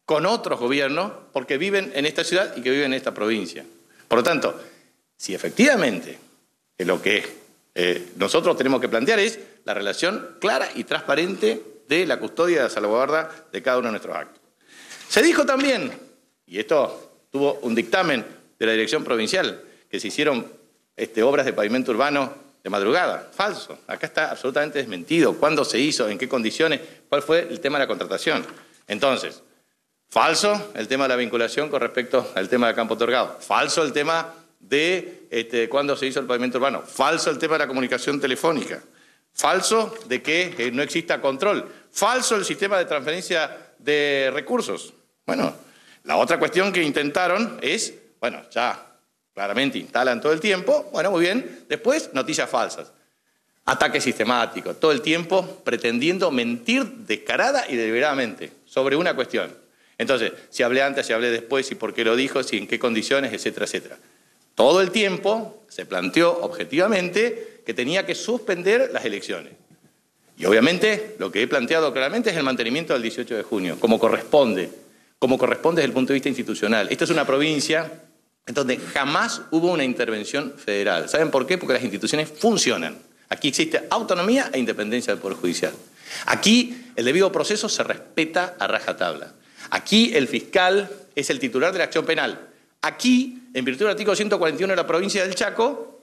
con otros gobiernos, porque viven en esta ciudad y que viven en esta provincia. Por lo tanto, si efectivamente es lo que nosotros tenemos que plantear es la relación clara y transparente de la custodia y la salvaguarda de cada uno de nuestros actos. Se dijo también, y esto tuvo un dictamen de la Dirección Provincial, que se hicieron obras de pavimento urbano de madrugada. Falso. Acá está absolutamente desmentido. ¿Cuándo se hizo? ¿En qué condiciones? ¿Cuál fue el tema de la contratación? Entonces, falso el tema de la vinculación con respecto al tema del campo otorgado. Falso el tema de cuándo se hizo el pavimento urbano. Falso el tema de la comunicación telefónica. Falso de que no exista control. Falso el sistema de transferencia de recursos. Bueno, la otra cuestión que intentaron es, bueno, ya claramente instalan todo el tiempo, bueno, muy bien, después noticias falsas. Ataque sistemático, todo el tiempo pretendiendo mentir descarada y deliberadamente sobre una cuestión. Entonces, si hablé antes, si hablé después, si por qué lo dijo, si en qué condiciones, etcétera, etcétera. Todo el tiempo se planteó objetivamente que tenía que suspender las elecciones. Y obviamente lo que he planteado claramente es el mantenimiento del 18 de junio, como corresponde desde el punto de vista institucional. Esta es una provincia en donde jamás hubo una intervención federal. ¿Saben por qué? Porque las instituciones funcionan. Aquí existe autonomía e independencia del Poder Judicial. Aquí el debido proceso se respeta a rajatabla. Aquí el fiscal es el titular de la acción penal. Aquí, en virtud del artículo 141 de la provincia del Chaco,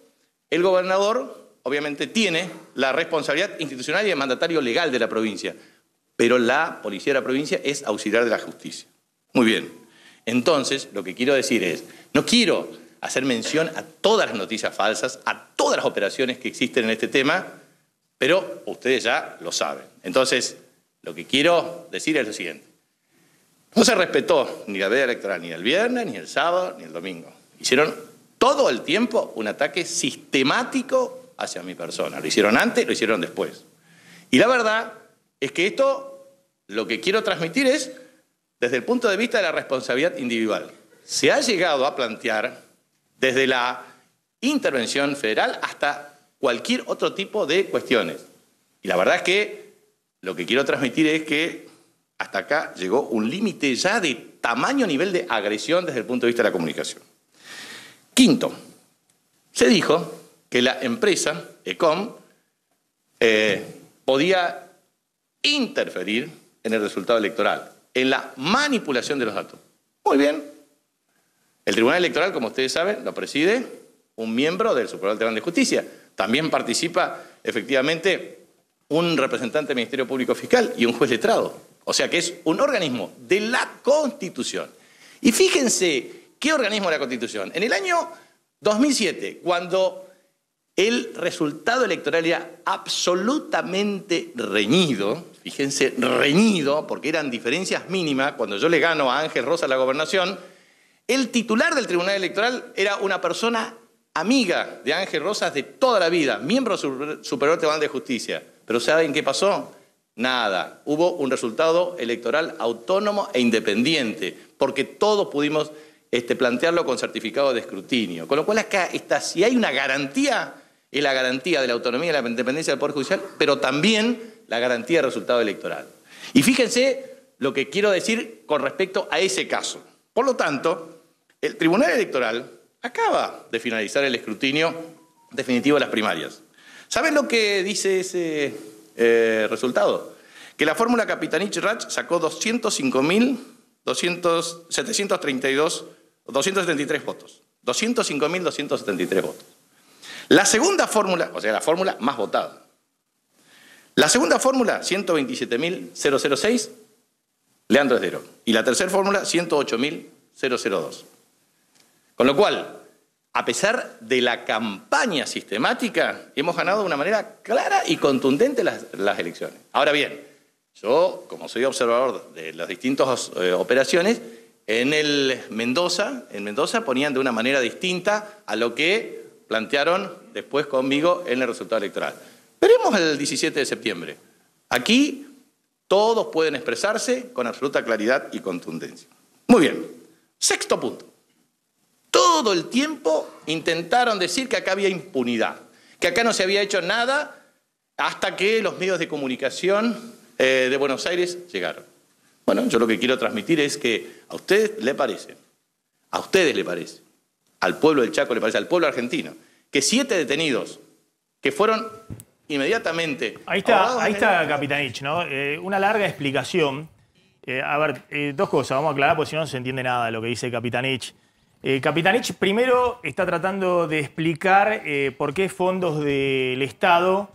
el gobernador obviamente tiene la responsabilidad institucional y de mandatario legal de la provincia, pero la policía de la provincia es auxiliar de la justicia. Muy bien. Entonces, lo que quiero decir es, no quiero hacer mención a todas las noticias falsas, a todas las operaciones que existen en este tema, pero ustedes ya lo saben. Entonces, lo que quiero decir es lo siguiente. No se respetó ni la veda electoral, ni el viernes, ni el sábado, ni el domingo. Hicieron todo el tiempo un ataque sistemático hacia mi persona. Lo hicieron antes, lo hicieron después. Y la verdad es que esto, lo que quiero transmitir es desde el punto de vista de la responsabilidad individual. Se ha llegado a plantear desde la intervención federal hasta cualquier otro tipo de cuestiones. Y la verdad es que lo que quiero transmitir es que hasta acá llegó un límite ya de tamaño nivel de agresión desde el punto de vista de la comunicación. Quinto, se dijo que la empresa ECOM podía interferir en el resultado electoral, en la manipulación de los datos. Muy bien. El Tribunal Electoral, como ustedes saben, lo preside un miembro del Superior Tribunal de Justicia. También participa, efectivamente, un representante del Ministerio Público Fiscal y un juez letrado. O sea que es un organismo de la Constitución. Y fíjense qué organismo de la Constitución. En el año 2007, cuando el resultado electoral era absolutamente reñido, fíjense, reñido, porque eran diferencias mínimas, cuando yo le gano a Ángel Rosa la gobernación, el titular del Tribunal Electoral era una persona amiga de Ángel Rosas de toda la vida, miembro del Superior Tribunal de Justicia. Pero ¿saben qué pasó? Nada. Hubo un resultado electoral autónomo e independiente, porque todos pudimos plantearlo con certificado de escrutinio. Con lo cual acá está, si hay una garantía, es la garantía de la autonomía y la independencia del Poder Judicial, pero también la garantía del resultado electoral. Y fíjense lo que quiero decir con respecto a ese caso. Por lo tanto, el Tribunal Electoral acaba de finalizar el escrutinio definitivo de las primarias. ¿Saben lo que dice ese resultado? Que la fórmula Capitanich-Rach sacó 273 votos. 205.273 votos. La segunda fórmula, o sea, la fórmula más votada. La segunda fórmula, 127.006, Leandro Esdero. Y la tercera fórmula, 108.002. Con lo cual, a pesar de la campaña sistemática, hemos ganado de una manera clara y contundente las elecciones. Ahora bien, yo, como soy observador de las distintas operaciones, en Mendoza ponían de una manera distinta a lo que plantearon después conmigo en el resultado electoral. Veremos el 17 de septiembre. Aquí todos pueden expresarse con absoluta claridad y contundencia. Muy bien. Sexto punto. Todo el tiempo intentaron decir que acá había impunidad, que acá no se había hecho nada hasta que los medios de comunicación de Buenos Aires llegaron. Bueno, yo lo que quiero transmitir es que a ustedes les parece, al pueblo del Chaco le parece, al pueblo argentino, que 7 detenidos que fueron inmediatamente... Ahí está Capitanich, ¿no? Una larga explicación. A ver, dos cosas, vamos a aclarar porque si no se entiende nada de lo que dice Capitanich. Capitanich primero está tratando de explicar por qué fondos del Estado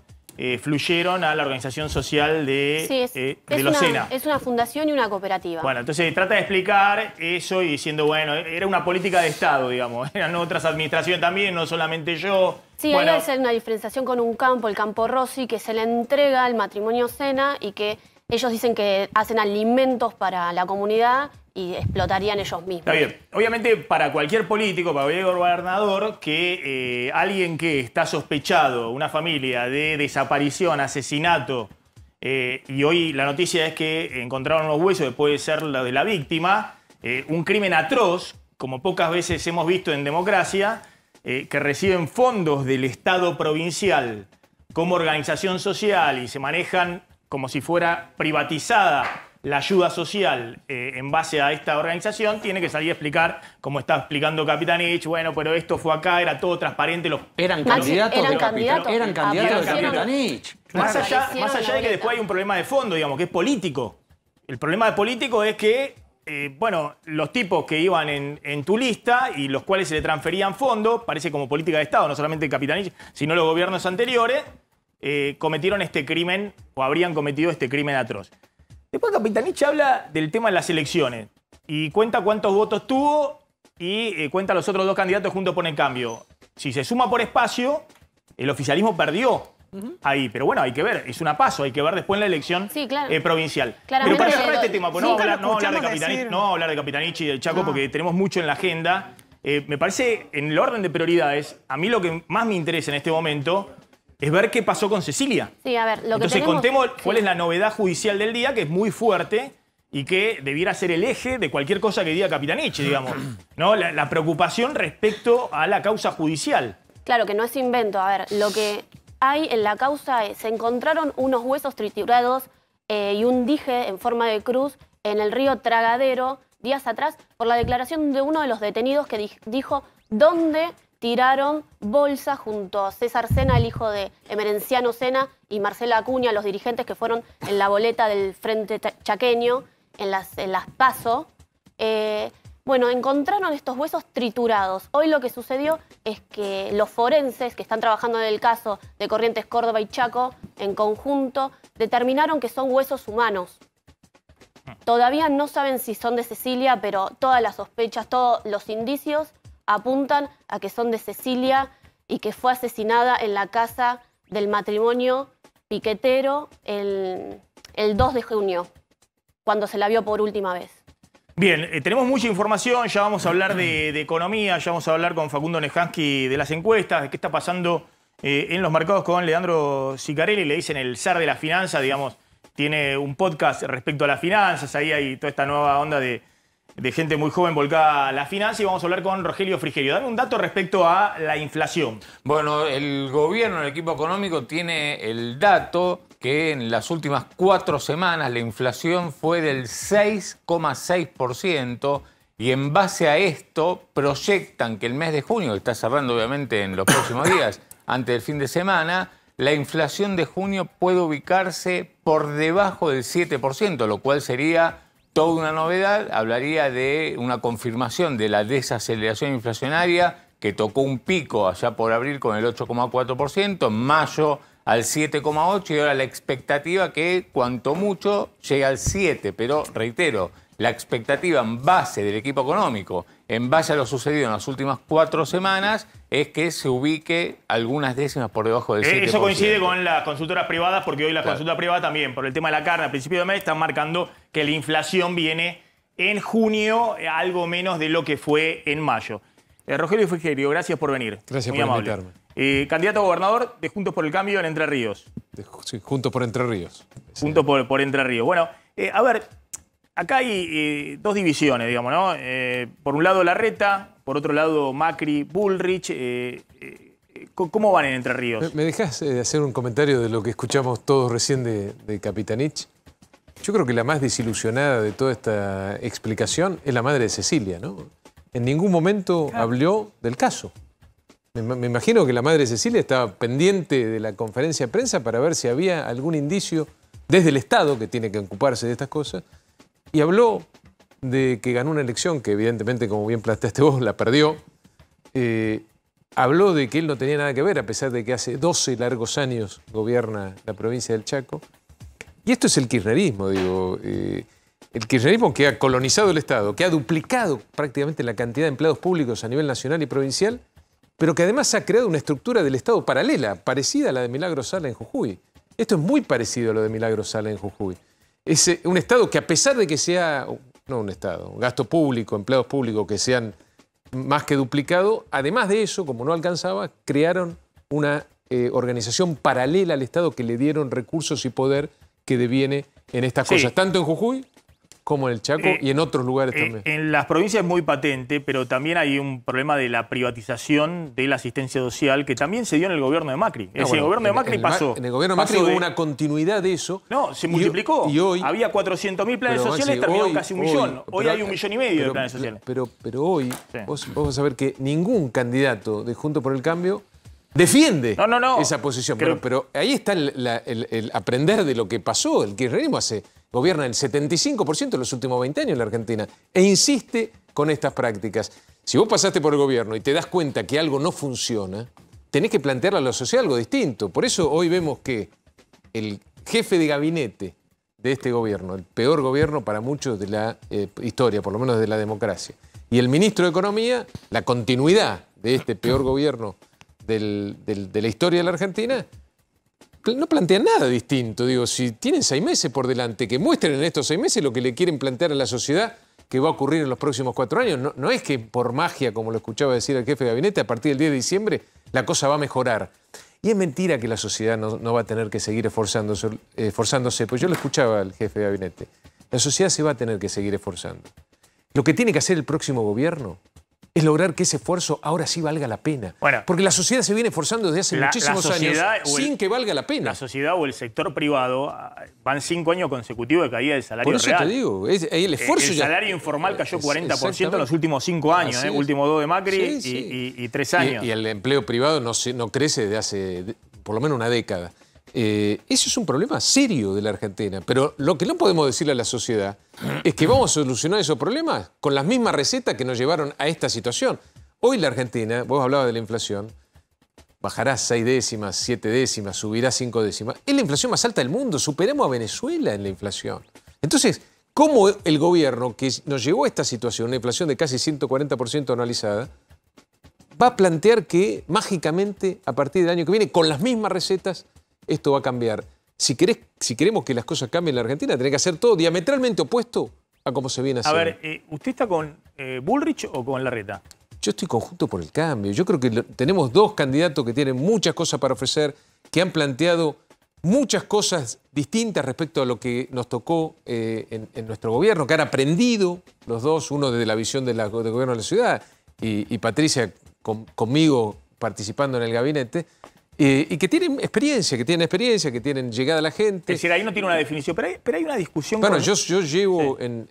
fluyeron a la organización social de Losena. Es una fundación y una cooperativa. Bueno, entonces trata de explicar eso y diciendo, bueno, era una política de Estado, digamos. Eran otras administraciones también, no solamente yo. Sí, bueno, hay que hacer una diferenciación con un campo, el campo Rossi, que se le entrega al matrimonio Sena y que ellos dicen que hacen alimentos para la comunidad y explotarían ellos mismos. Está bien. Obviamente, para cualquier político, para cualquier gobernador, que alguien que está sospechado, una familia, de desaparición, asesinato, y hoy la noticia es que encontraron unos huesos que puede ser la de la víctima, un crimen atroz, como pocas veces hemos visto en democracia, que reciben fondos del Estado provincial como organización social y se manejan como si fuera privatizada la ayuda social en base a esta organización, tiene que salir a explicar, como está explicando Capitanich, bueno, pero esto fue acá, era todo transparente. Eran candidatos de Capitanich. Más allá de que después hay un problema de fondo, digamos, que es político. El problema político es que, bueno, los tipos que iban en tu lista y los cuales se le transferían fondos, parece como política de Estado, no solamente Capitanich, sino los gobiernos anteriores, cometieron este crimen o habrían cometido este crimen atroz. Después Capitanich habla del tema de las elecciones y cuenta cuántos votos tuvo y cuenta los otros dos candidatos juntos por el cambio. Si se suma por espacio, el oficialismo perdió ahí. Pero bueno, hay que ver, es una paso, hay que ver después en la elección provincial. Claramente, pero para cerrar este tema, pues no vamos a hablar de Capitanich y del Chaco porque tenemos mucho en la agenda. Me parece, en el orden de prioridades, a mí lo que más me interesa en este momento es ver qué pasó con Cecilia. Sí, a ver, Entonces contemos cuál es la novedad judicial del día, que es muy fuerte y que debiera ser el eje de cualquier cosa que diga Capitanich, digamos. ¿No? La preocupación respecto a la causa judicial. Claro, que no es invento. A ver, lo que hay en la causa es, se encontraron unos huesos triturados y un dije en forma de cruz en el río Tragadero días atrás por la declaración de uno de los detenidos que dijo dónde tiraron bolsas junto a César Sena, el hijo de Emerenciano Sena, y Marcela Acuña, los dirigentes que fueron en la boleta del Frente Chaqueño, en las PASO. Bueno, encontraron estos huesos triturados. Hoy lo que sucedió es que los forenses que están trabajando en el caso de Corrientes, Córdoba y Chaco, en conjunto, determinaron que son huesos humanos. Todavía no saben si son de Cecilia, pero todas las sospechas, todos los indicios apuntan a que son de Cecilia y que fue asesinada en la casa del matrimonio piquetero el 2 de junio, cuando se la vio por última vez. Bien, tenemos mucha información, ya vamos a hablar de economía, ya vamos a hablar con Facundo Nejansky de las encuestas, de qué está pasando en los mercados con Leandro Sicarelli, le dicen el zar de las finanzas, digamos, tiene un podcast respecto a las finanzas, ahí hay toda esta nueva onda de gente muy joven volcada a la finanza y vamos a hablar con Rogelio Frigerio. Dame un dato respecto a la inflación. Bueno, el gobierno, el equipo económico tiene el dato que en las últimas 4 semanas la inflación fue del 6,6% y en base a esto proyectan que el mes de junio, que está cerrando obviamente en los próximos días, antes del fin de semana, la inflación de junio puede ubicarse por debajo del 7%, lo cual sería toda una novedad, hablaría de una confirmación de la desaceleración inflacionaria que tocó un pico allá por abril con el 8,4%, en mayo al 7,8% y ahora la expectativa que cuanto mucho llegue al 7%, pero reitero, la expectativa en base del equipo económico, en base a lo sucedido en las últimas 4 semanas, es que se ubique algunas décimas por debajo del 7%. Eso coincide con las consultoras privadas, porque hoy las consultas privadas también, por el tema de la carne, a principio de mes, están marcando que la inflación viene en junio algo menos de lo que fue en mayo. Rogelio Frigerio, gracias por venir. Gracias muy por amable. invitarme. Candidato a gobernador de Juntos por el Cambio en Entre Ríos. Sí, Juntos por Entre Ríos. Juntos por Entre Ríos. Bueno, a ver, acá hay dos divisiones, digamos, ¿no? Por un lado Larreta, por otro lado Macri, Bullrich. ¿Cómo van en Entre Ríos? ¿Me dejás hacer un comentario de lo que escuchamos todos recién de Capitanich? Yo creo que la más desilusionada de toda esta explicación es la madre de Cecilia, ¿no? En ningún momento habló del caso. Me imagino que la madre Cecilia estaba pendiente de la conferencia de prensa para ver si había algún indicio desde el Estado, que tiene que ocuparse de estas cosas, y habló de que ganó una elección que evidentemente, como bien planteaste vos, la perdió. Habló de que él no tenía nada que ver, a pesar de que hace 12 largos años gobierna la provincia del Chaco. Y esto es el kirchnerismo, digo. El kirchnerismo que ha colonizado el Estado, que ha duplicado prácticamente la cantidad de empleados públicos a nivel nacional y provincial, pero que además ha creado una estructura del Estado paralela, parecida a la de Milagro Sala en Jujuy. Esto es muy parecido a lo de Milagro Sala en Jujuy. Es un Estado que, a pesar de que sea, no un Estado, un gasto público, empleados públicos que sean más que duplicado, además de eso, como no alcanzaba, crearon una organización paralela al Estado que le dieron recursos y poder que deviene en estas cosas, tanto en Jujuy como en el Chaco y en otros lugares también. En las provincias es muy patente, pero también hay un problema de la privatización de la asistencia social que también se dio en el gobierno de Macri. Es decir, el gobierno de Macri pasó. En el gobierno de Macri hubo una continuidad de eso. No, se multiplicó. Y hoy, había 400.000 planes sociales, terminó casi 1 millón. Hoy hay 1,5 millones de planes sociales. Pero hoy vos vas a ver que ningún candidato de Juntos por el Cambio defiende esa posición. Pero ahí está el aprender de lo que pasó. El kirchnerismo gobierna el 75% de los últimos 20 años en la Argentina e insiste con estas prácticas. Si vos pasaste por el gobierno y te das cuenta que algo no funciona, tenés que plantearle a la sociedad algo distinto. Por eso hoy vemos que el jefe de gabinete de este gobierno, el peor gobierno para muchos de la historia, por lo menos de la democracia, y el ministro de Economía, la continuidad de este peor gobierno de la historia de la Argentina, no plantean nada distinto. Digo, si tienen 6 meses por delante, que muestren en estos 6 meses lo que le quieren plantear a la sociedad que va a ocurrir en los próximos 4 años. No es que por magia, como lo escuchaba decir el jefe de gabinete, a partir del 10 de diciembre la cosa va a mejorar. Y es mentira que la sociedad no va a tener que seguir esforzándose, pues yo lo escuchaba al jefe de gabinete. La sociedad se va a tener que seguir esforzando. Lo que tiene que hacer el próximo gobierno es lograr que ese esfuerzo ahora sí valga la pena. Bueno, porque la sociedad se viene esforzando desde hace muchísimos años sin que valga la pena. La sociedad o el sector privado van 5 años consecutivos de caída del salario real. Por eso te digo, el esfuerzo el salario informal cayó 40% en los últimos 5 años, últimos 2 de Macri y 3 años. Y el empleo privado no crece desde hace por lo menos una década. Eso es un problema serio de la Argentina, pero lo que no podemos decirle a la sociedad es que vamos a solucionar esos problemas con las mismas recetas que nos llevaron a esta situación. Hoy la Argentina, vos hablabas de la inflación, bajará 6 décimas, 7 décimas, subirá 5 décimas. Es la inflación más alta del mundo, superemos a Venezuela en la inflación. Entonces, ¿cómo el gobierno que nos llevó a esta situación, una inflación de casi 140% anualizada, va a plantear que mágicamente a partir del año que viene, con las mismas recetas, esto va a cambiar? Si queremos que las cosas cambien en la Argentina, tenés que hacer todo diametralmente opuesto a cómo se viene haciendo. A ver, ¿usted está con Bullrich o con Larreta? Yo estoy con Juntos por el Cambio. Yo creo que tenemos 2 candidatos que tienen muchas cosas para ofrecer, que han planteado muchas cosas distintas respecto a lo que nos tocó en nuestro gobierno, que han aprendido los 2, uno desde la visión del gobierno de la ciudad y Patricia conmigo participando en el gabinete. Y que tienen experiencia, que tienen llegada a la gente. Es decir, ahí no tiene una definición, pero hay una discusión. Bueno, yo llevo en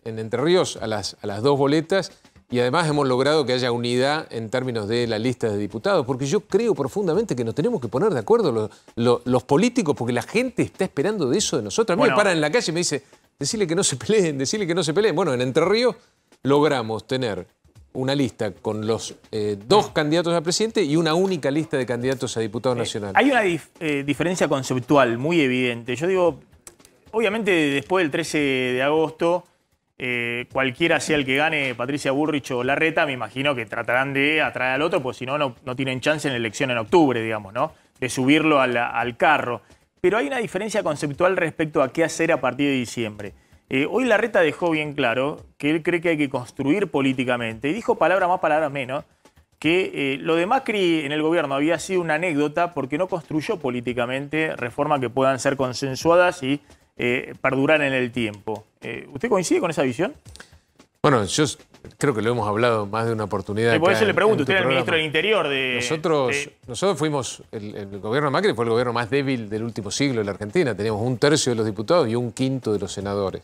Entre Ríos a las 2 boletas y además hemos logrado que haya unidad en términos de la lista de diputados, porque yo creo profundamente que nos tenemos que poner de acuerdo los políticos, porque la gente está esperando de eso de nosotros. A mí me paran en la calle y me dice, decirle que no se peleen, decirle que no se peleen. Bueno, en Entre Ríos logramos tener una lista con los 2 candidatos a presidente y una única lista de candidatos a diputado nacional. Hay una diferencia conceptual muy evidente. Yo digo, obviamente después del 13 de agosto, cualquiera sea el que gane, Patricia Bullrich o Larreta, me imagino que tratarán de atraer al otro, porque si no, no tienen chance en la elección en octubre, digamos, ¿no? De subirlo al carro. Pero hay una diferencia conceptual respecto a qué hacer a partir de diciembre. Hoy Larreta dejó bien claro que él cree que hay que construir políticamente. Y dijo palabras más, palabras menos, que lo de Macri en el gobierno había sido una anécdota porque no construyó políticamente reformas que puedan ser consensuadas y perdurar en el tiempo. ¿Usted coincide con esa visión? Bueno, yo creo que lo hemos hablado más de una oportunidad. Por eso le pregunto, usted era el ministro del Interior Nosotros fuimos, el gobierno de Macri fue el gobierno más débil del último siglo de la Argentina. Teníamos 1/3 de los diputados y 1/5 de los senadores.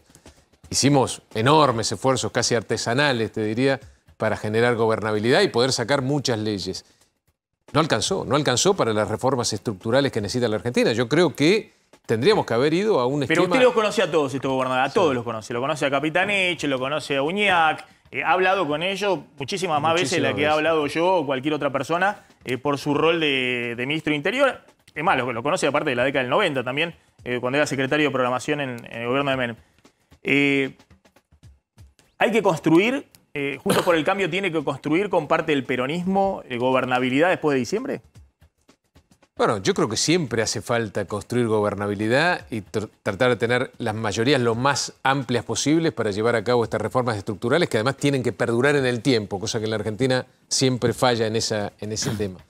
Hicimos enormes esfuerzos, casi artesanales, te diría, para generar gobernabilidad y poder sacar muchas leyes. no alcanzó para las reformas estructurales que necesita la Argentina. Yo creo que tendríamos que haber ido a un esquema... Pero usted los conoce a todos estos gobernadores, a todos los conoce. Lo conoce a Capitanich, lo conoce a Uñac, ha hablado con ellos muchísimas más veces de la que he hablado yo o cualquier otra persona por su rol de ministro de Interior. Es más, lo conoce aparte de la década del 90 también, cuando era secretario de Programación en el gobierno de Menem. Hay que construir, Juntos por el Cambio tiene que construir con parte del peronismo gobernabilidad después de diciembre. Bueno, yo creo que siempre hace falta construir gobernabilidad y tratar de tener las mayorías lo más amplias posibles para llevar a cabo estas reformas estructurales que además tienen que perdurar en el tiempo, cosa que en la Argentina siempre falla en ese tema.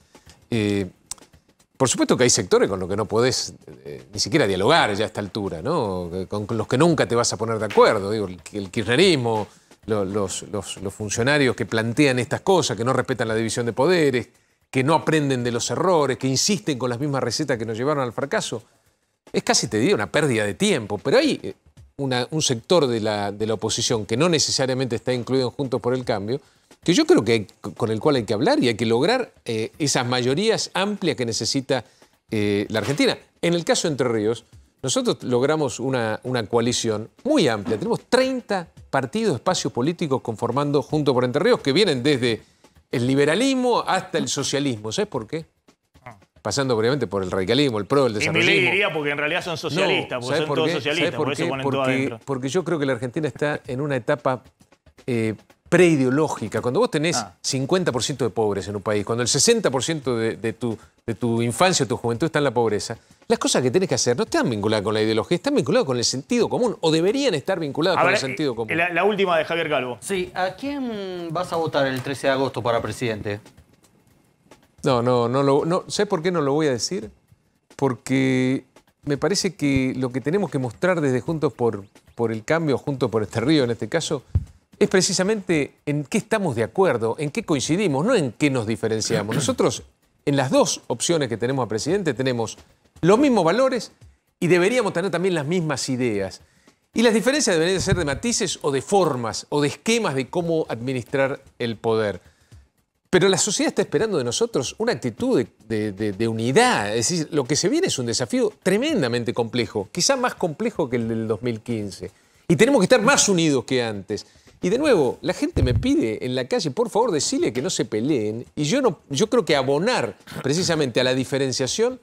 Por supuesto que hay sectores con los que no podés ni siquiera dialogar ya a esta altura, ¿no? Con los que nunca te vas a poner de acuerdo. Digo, el kirchnerismo, los funcionarios que plantean estas cosas, que no respetan la división de poderes, que no aprenden de los errores, que insisten con las mismas recetas que nos llevaron al fracaso. Es casi, te diría, una pérdida de tiempo. Pero hay un sector de la oposición que no necesariamente está incluido en Juntos por el Cambio, que yo creo que con el cual hay que hablar y hay que lograr esas mayorías amplias que necesita la Argentina. En el caso de Entre Ríos, nosotros logramos una coalición muy amplia. Tenemos 30 partidos, espacios políticos conformando Juntos por Entre Ríos, que vienen desde el liberalismo hasta el socialismo. ¿Sabes por qué? Pasando obviamente por el radicalismo, el PRO, el desarrollismo. Y Milei diría porque en realidad son socialistas, porque son todos socialistas, por eso ponen todo adentro. Porque yo creo que la Argentina está en una etapa preideológica. Cuando vos tenés 50% de pobres en un país, cuando el 60% de tu infancia o tu juventud está en la pobreza, las cosas que tenés que hacer no están vinculadas con la ideología, están vinculadas con el sentido común, o deberían estar vinculadas con el sentido común. La última de Javier Calvo. Sí, ¿a quién vas a votar el 13 de agosto para presidente? No. ¿Sabes por qué no lo voy a decir? Porque me parece que lo que tenemos que mostrar desde Juntos por el Cambio, Juntos por Este Río en este caso, es precisamente en qué estamos de acuerdo, en qué coincidimos, no en qué nos diferenciamos. Nosotros, en las dos opciones que tenemos a presidente, tenemos los mismos valores y deberíamos tener también las mismas ideas. Y las diferencias deberían ser de matices o de formas o de esquemas de cómo administrar el poder. Pero la sociedad está esperando de nosotros una actitud de unidad. Es decir, lo que se viene es un desafío tremendamente complejo, quizá más complejo que el del 2015. Y tenemos que estar más unidos que antes. Y de nuevo, la gente me pide en la calle, por favor, decirle que no se peleen. Y yo creo que abonar precisamente a la diferenciación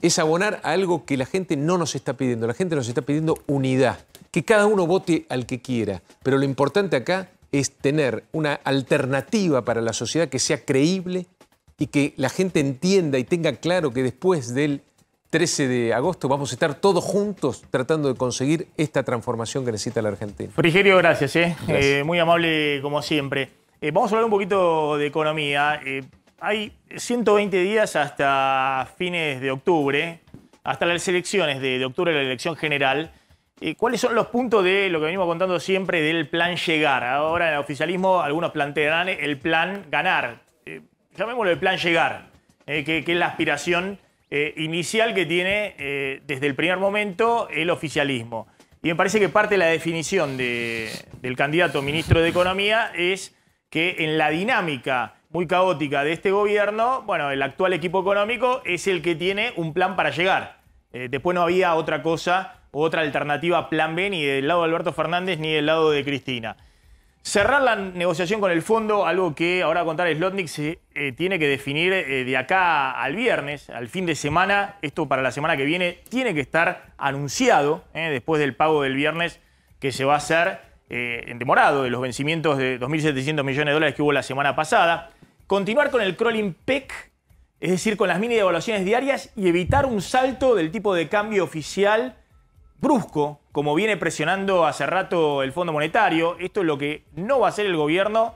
es abonar a algo que la gente no nos está pidiendo. La gente nos está pidiendo unidad, que cada uno vote al que quiera. Pero lo importante acá es tener una alternativa para la sociedad que sea creíble y que la gente entienda y tenga claro que después del 13 de agosto vamos a estar todos juntos tratando de conseguir esta transformación que necesita la Argentina. Frigerio, gracias. Gracias. Muy amable como siempre. Vamos a hablar un poquito de economía. Hay 120 días hasta fines de octubre, hasta las elecciones de octubre, la elección general. ¿Cuáles son los puntos de lo que venimos contando siempre del plan llegar? Ahora en el oficialismo algunos plantearán el plan ganar. Llamémoslo el plan llegar, que es la aspiración inicial que tiene desde el primer momento el oficialismo. Y me parece que parte de la definición del candidato ministro de Economía es que en la dinámica muy caótica de este gobierno, bueno, el actual equipo económico es el que tiene un plan para llegar. Después no había otra cosa, otra alternativa plan B ni del lado de Alberto Fernández ni del lado de Cristina. Cerrar la negociación con el fondo, algo que ahora va a contar Slotnick, se tiene que definir de acá al viernes, al fin de semana. Esto para la semana que viene tiene que estar anunciado después del pago del viernes que se va a hacer en demorado de los vencimientos de 2.700 millones de dólares que hubo la semana pasada. Continuar con el crawling PEC, es decir, con las mini devaluaciones diarias y evitar un salto del tipo de cambio oficial brusco, como viene presionando hace rato el Fondo Monetario. Esto es lo que no va a hacer el gobierno,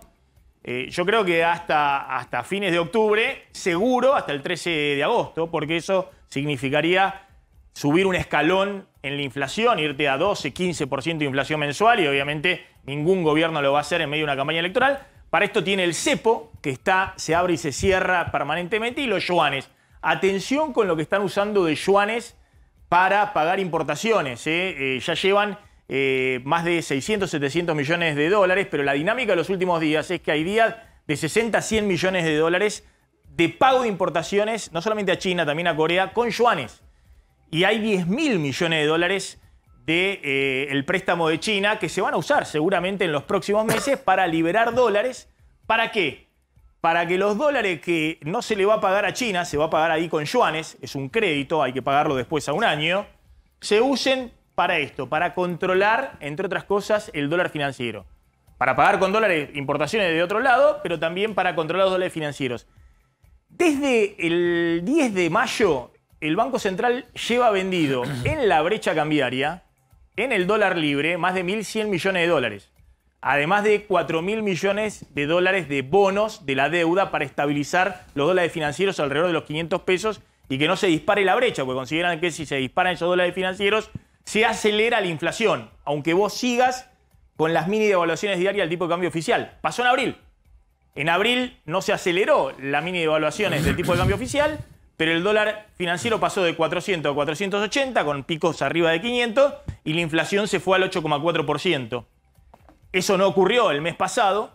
yo creo que hasta fines de octubre, seguro hasta el 13 de agosto, porque eso significaría subir un escalón en la inflación, irte a 12, 15% de inflación mensual, y obviamente ningún gobierno lo va a hacer en medio de una campaña electoral. Para esto tiene el cepo, que se abre y se cierra permanentemente, y los yuanes. Atención con lo que están usando de yuanes para pagar importaciones. Ya llevan más de 600, 700 millones de dólares, pero la dinámica de los últimos días es que hay días de 60 a 100 millones de dólares de pago de importaciones, no solamente a China, también a Corea, con yuanes. Y hay 10.000 millones de dólares del préstamo de China que se van a usar seguramente en los próximos meses para liberar dólares. ¿Para qué? Para que los dólares que no se le va a pagar a China, se va a pagar ahí con yuanes, es un crédito, hay que pagarlo después a un año, se usen para esto, para controlar, entre otras cosas, el dólar financiero. Para pagar con dólares importaciones de otro lado, pero también para controlar los dólares financieros. Desde el 10 de mayo, el Banco Central lleva vendido en la brecha cambiaria, en el dólar libre, más de 1.100 millones de dólares. Además de 4.000 millones de dólares de bonos de la deuda para estabilizar los dólares financieros alrededor de los 500 pesos y que no se dispare la brecha, porque consideran que si se disparan esos dólares financieros, se acelera la inflación, aunque vos sigas con las mini devaluaciones diarias del tipo de cambio oficial. Pasó en abril. En abril no se aceleró la mini devaluaciones del tipo de cambio oficial, pero el dólar financiero pasó de 400 a 480, con picos arriba de 500, y la inflación se fue al 8,4%. Eso no ocurrió el mes pasado,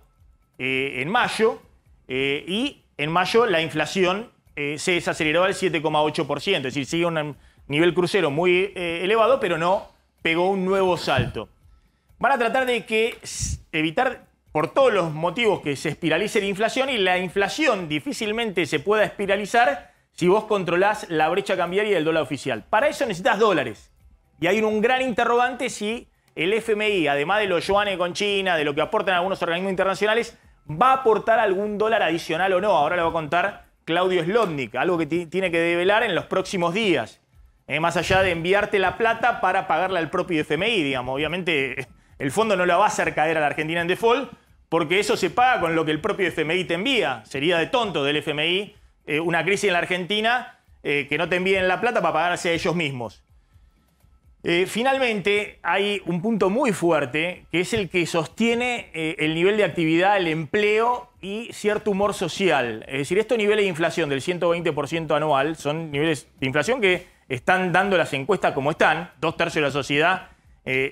en mayo, y en mayo la inflación se desaceleró al 7,8%, es decir, sigue un nivel crucero muy elevado, pero no pegó un nuevo salto. Van a tratar de evitar por todos los motivos que se espiralice la inflación, y la inflación difícilmente se pueda espiralizar si vos controlás la brecha cambiaria del dólar oficial. Para eso necesitas dólares. Y hay un gran interrogante si el FMI, además de los yuanes con China, de lo que aportan algunos organismos internacionales, va a aportar algún dólar adicional o no. Ahora le va a contar Claudio Slotnick, algo que tiene que develar en los próximos días. Más allá de enviarte la plata para pagarle al propio FMI, digamos. Obviamente el fondo no la va a hacer caer a la Argentina en default, porque eso se paga con lo que el propio FMI te envía. Sería de tonto del FMI una crisis en la Argentina que no te envíen la plata para pagarse a ellos mismos. Finalmente, hay un punto muy fuerte, que es el que sostiene el nivel de actividad, el empleo y cierto humor social. Es decir, estos niveles de inflación del 120% anual son niveles de inflación que están dando las encuestas como están, 2/3 de la sociedad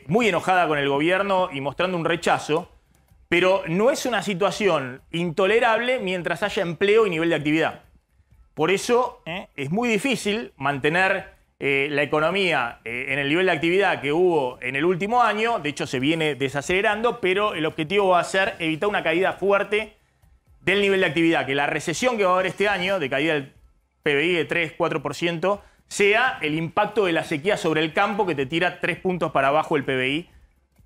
muy enojada con el gobierno y mostrando un rechazo, pero no es una situación intolerable mientras haya empleo y nivel de actividad. Por eso es muy difícil mantener la economía en el nivel de actividad que hubo en el último año. De hecho, se viene desacelerando, pero el objetivo va a ser evitar una caída fuerte del nivel de actividad, que la recesión que va a haber este año, de caída del PBI de 3-4%, sea el impacto de la sequía sobre el campo, que te tira 3 puntos para abajo el PBI,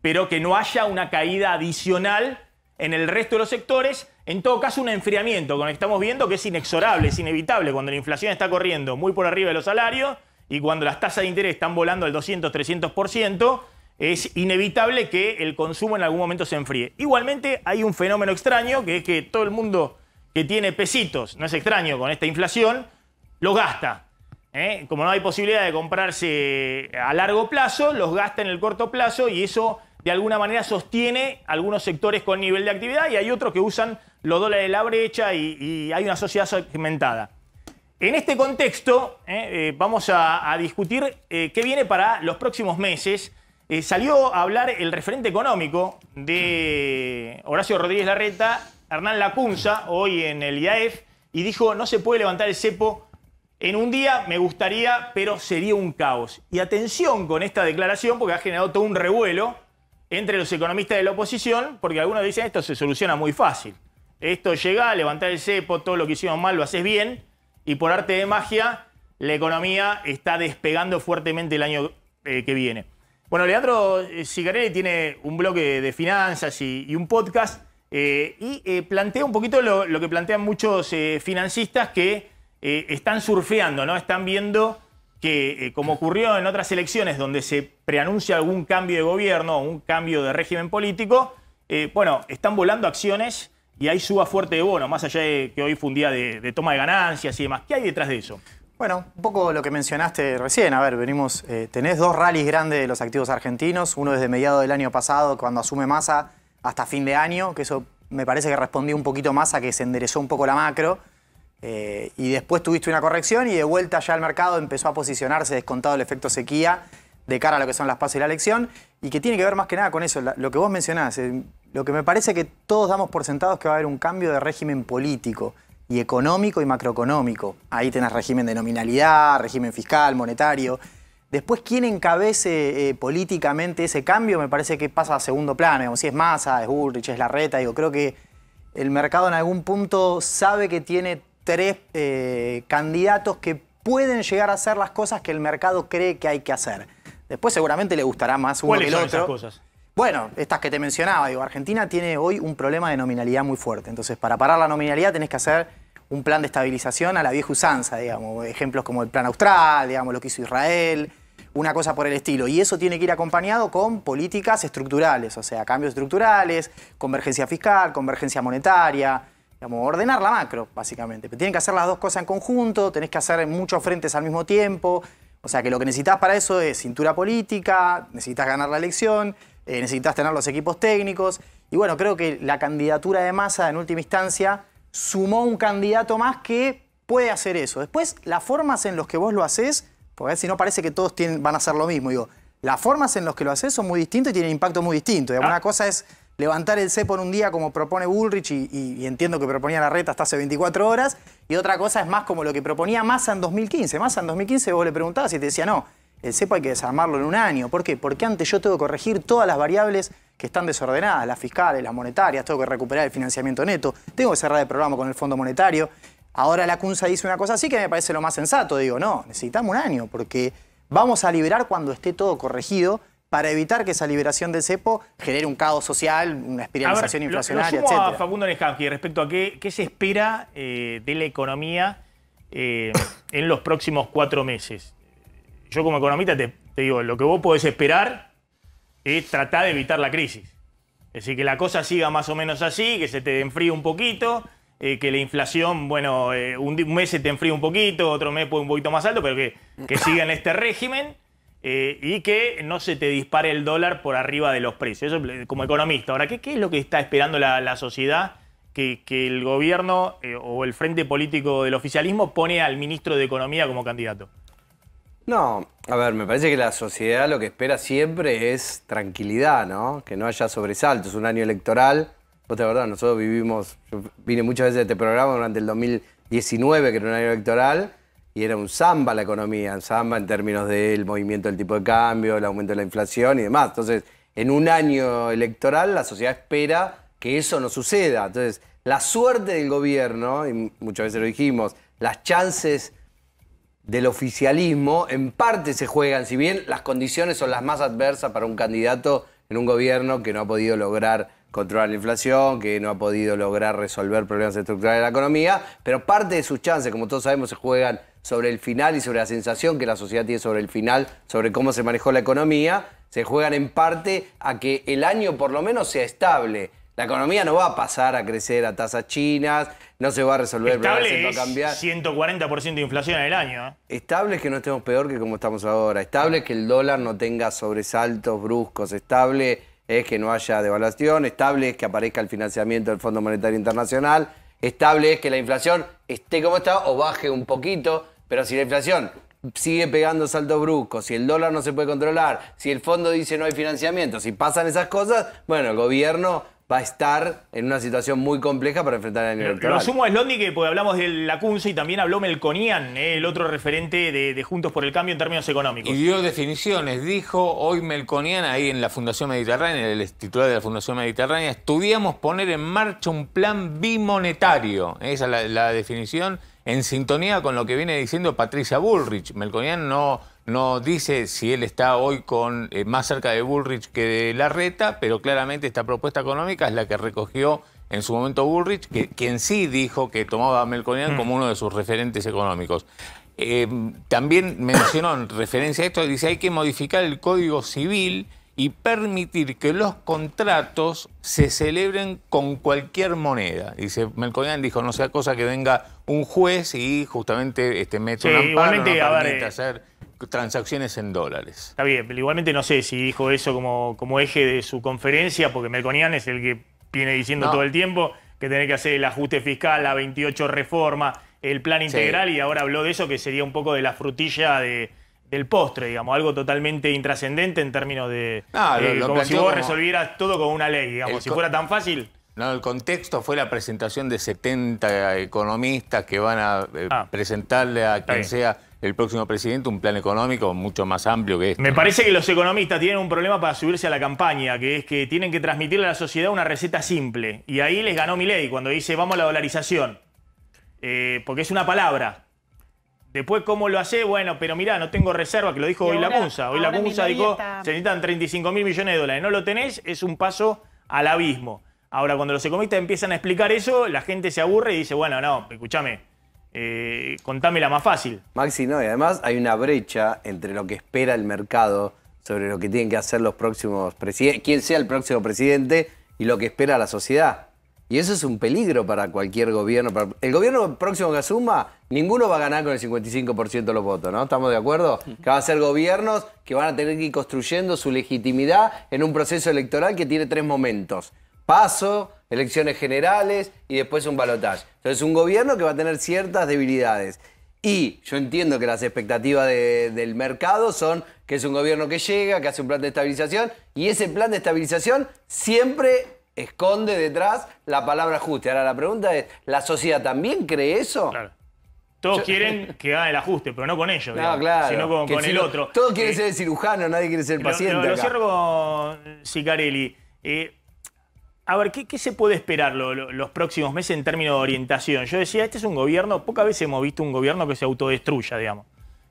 pero que no haya una caída adicional en el resto de los sectores. En todo caso, un enfriamiento, como estamos viendo, que es inexorable, es inevitable cuando la inflación está corriendo muy por arriba de los salarios y cuando las tasas de interés están volando al 200-300%, es inevitable que el consumo en algún momento se enfríe. Igualmente, hay un fenómeno extraño, que es que todo el mundo que tiene pesitos, no es extraño con esta inflación, los gasta. Como no hay posibilidad de comprarse a largo plazo, los gasta en el corto plazo, y eso de alguna manera sostiene algunos sectores con nivel de actividad, y hay otros que usan los dólares de la brecha, y hay una sociedad segmentada. En este contexto, vamos a discutir qué viene para los próximos meses. Salió a hablar el referente económico de Horacio Rodríguez Larreta, Hernán Lacunza, hoy en el IAEF, y dijo: no se puede levantar el cepo en un día, me gustaría, pero sería un caos. Y atención con esta declaración, porque ha generado todo un revuelo entre los economistas de la oposición, porque algunos dicen esto se soluciona muy fácil. Esto llega a levantar el cepo, todo lo que hicimos mal lo haces bien, y por arte de magia la economía está despegando fuertemente el año que viene. Bueno, Leandro Cicarelli tiene un blog de finanzas y un podcast, y plantea un poquito lo que plantean muchos financistas que están surfeando, ¿no? Están viendo que, como ocurrió en otras elecciones donde se preanuncia algún cambio de gobierno, un cambio de régimen político, bueno, están volando acciones y hay suba fuerte de bono, más allá de que hoy fue un día de toma de ganancias y demás. ¿Qué hay detrás de eso? Bueno, un poco lo que mencionaste recién. A ver, venimos, tenés 2 rallies grandes de los activos argentinos, uno desde mediados del año pasado, cuando asume Massa, hasta fin de año, que eso me parece que respondió un poquito más a que se enderezó un poco la macro. Y después tuviste una corrección y de vuelta ya el mercado empezó a posicionarse, descontado el efecto sequía, de cara a lo que son las PASO y la elección, y que tiene que ver más que nada con eso, lo que vos mencionás. Lo que me parece que todos damos por sentado es que va a haber un cambio de régimen político, y económico y macroeconómico. Ahí tenés régimen de nominalidad, régimen fiscal, monetario. Después, ¿quién encabece políticamente ese cambio? Me parece que pasa a segundo plano. Digamos, si es Massa, es Bullrich, es Larreta. Creo que el mercado en algún punto sabe que tiene 3 candidatos que pueden llegar a hacer las cosas que el mercado cree que hay que hacer. Después seguramente le gustará más uno que el otro. ¿Cuáles son esas cosas? Bueno, estas que te mencionaba. Argentina tiene hoy un problema de nominalidad muy fuerte. Entonces, para parar la nominalidad tenés que hacer un plan de estabilización a la vieja usanza, digamos. Ejemplos como el plan austral, digamos, lo que hizo Israel, una cosa por el estilo. Y eso tiene que ir acompañado con políticas estructurales, o sea, cambios estructurales, convergencia fiscal, convergencia monetaria, digamos, ordenar la macro, básicamente. Pero tienen que hacer las dos cosas en conjunto, tenés que hacer muchos frentes al mismo tiempo. O sea, que lo que necesitas para eso es cintura política, necesitas ganar la elección, necesitas tener los equipos técnicos. Y bueno, creo que la candidatura de Massa, en última instancia, sumó un candidato más que puede hacer eso. Después, las formas en las que vos lo haces, porque si no parece que todos van a hacer lo mismo. Las formas en las que lo haces son muy distintas y tienen impacto muy distinto. Una cosa es levantar el cepo en un día como propone Bullrich y entiendo que proponía Larreta hasta hace 24 horas. Y otra cosa es más como lo que proponía Massa en 2015. Massa en 2015 vos le preguntabas y te decía, no, el cepo hay que desarmarlo en un año. ¿Por qué? Porque antes yo tengo que corregir todas las variables que están desordenadas, las fiscales, las monetarias, tengo que recuperar el financiamiento neto, tengo que cerrar el programa con el Fondo Monetario. Ahora la CUNSA dice una cosa así que me parece lo más sensato. No, necesitamos un año porque vamos a liberar cuando esté todo corregido para evitar que esa liberación del cepo genere un caos social, una espiralización inflacionaria, etc. a Facundo Nescampi respecto a qué se espera de la economía en los próximos 4 meses. Yo como economista te digo, lo que vos podés esperar es tratar de evitar la crisis. Es decir, que la cosa siga más o menos así, que se te enfríe un poquito, que la inflación, bueno, un mes se te enfría un poquito, otro mes puede un poquito más alto, pero que siga en este régimen y que no se te dispare el dólar por arriba de los precios. Eso como economista. Ahora, ¿qué es lo que está esperando la sociedad que el gobierno o el frente político del oficialismo pone al ministro de Economía como candidato? No, a ver, me parece que la sociedad lo que espera siempre es tranquilidad, ¿no? Que no haya sobresaltos. Un año electoral, vos te acordás, nosotros yo vine muchas veces a este programa durante el 2019, que era un año electoral, y era un samba la economía, un samba en términos del movimiento del tipo de cambio, el aumento de la inflación y demás. Entonces, en un año electoral la sociedad espera que eso no suceda. Entonces, la suerte del gobierno, y muchas veces lo dijimos, las chances del oficialismo en parte se juegan, si bien las condiciones son las más adversas para un candidato en un gobierno que no ha podido lograr controlar la inflación, que no ha podido lograr resolver problemas estructurales de la economía, pero parte de sus chances, como todos sabemos, se juegan sobre el final y sobre la sensación que la sociedad tiene sobre el final, sobre cómo se manejó la economía, se juegan en parte a que el año por lo menos sea estable. La economía no va a pasar a crecer a tasas chinas, no se va a resolver el problema del centro cambiario. 140% de inflación en el año. Estable es que no estemos peor que como estamos ahora. Estable es que el dólar no tenga sobresaltos bruscos. Estable es que no haya devaluación. Estable es que aparezca el financiamiento del Fondo Monetario Internacional. Estable es que la inflación esté como está o baje un poquito. Pero si la inflación sigue pegando saltos bruscos, si el dólar no se puede controlar, si el fondo dice no hay financiamiento, si pasan esas cosas, bueno, el gobierno va a estar en una situación muy compleja para enfrentar el año electoral. Lo sumo a Slondi, que porque hablamos de la CUNSA y también habló Melconian, el otro referente de Juntos por el Cambio en términos económicos. Y dio definiciones. Dijo hoy Melconian, ahí en la Fundación Mediterránea, el titular de la Fundación Mediterránea, estudiamos poner en marcha un plan bimonetario. Esa es la definición, en sintonía con lo que viene diciendo Patricia Bullrich. Melconian no dice si él está hoy más cerca de Bullrich que de Larreta, pero claramente esta propuesta económica es la que recogió en su momento Bullrich, quien sí dijo que tomaba a Melconian como uno de sus referentes económicos. También mencionó en referencia a esto, dice hay que modificar el Código Civil y permitir que los contratos se celebren con cualquier moneda. Dice, Melconian dijo, no sea cosa que venga un juez y justamente mete un amparo, no permite hacer transacciones en dólares. Está bien, pero igualmente no sé si dijo eso como eje de su conferencia, porque Melconian es el que viene diciendo todo el tiempo que tiene que hacer el ajuste fiscal, la 28 reforma, el plan integral, y ahora habló de eso, que sería un poco de la frutilla del postre, digamos, algo totalmente intrascendente en términos de... como si vos resolvieras todo con una ley, digamos, si fuera tan fácil... No, el contexto fue la presentación de 70 economistas que van a presentarle a quien sea el próximo presidente un plan económico mucho más amplio que este. Me parece que los economistas tienen un problema para subirse a la campaña, que es que tienen que transmitirle a la sociedad una receta simple. Y ahí les ganó Milei cuando dice vamos a la dolarización. Porque es una palabra. Después, ¿cómo lo hace? Bueno, pero mirá, no tengo reserva, que lo dijo hoy la Munza. Hoy la Munza dijo, se necesitan 35.000 millones de dólares. No lo tenés, es un paso al abismo. Ahora, cuando los economistas empiezan a explicar eso, la gente se aburre y dice, bueno, no, escúchame, contámela más fácil. Maxi, no, y además hay una brecha entre lo que espera el mercado sobre lo que tienen que hacer los próximos presidentes, quién sea el próximo presidente, y lo que espera la sociedad. Y eso es un peligro para cualquier gobierno. El gobierno próximo que asuma, ninguno va a ganar con el 55% de los votos, ¿no? ¿Estamos de acuerdo? Que van a ser gobiernos que van a tener que ir construyendo su legitimidad en un proceso electoral que tiene 3 momentos. Paso, elecciones generales y después un balotaje. Entonces, un gobierno que va a tener ciertas debilidades. Y yo entiendo que las expectativas del mercado son que es un gobierno que llega, que hace un plan de estabilización, y ese plan de estabilización siempre esconde detrás la palabra ajuste. Ahora la pregunta es, ¿la sociedad también cree eso? Claro. Todos quieren que haga el ajuste, pero no con ellos, no, claro, sino con el otro. Todos quieren ser el cirujano, nadie quiere ser el paciente. Lo cierro con Sicarelli. A ver, ¿qué se puede esperar los próximos meses en términos de orientación? Yo decía, este es un gobierno, pocas veces hemos visto un gobierno que se autodestruya, digamos.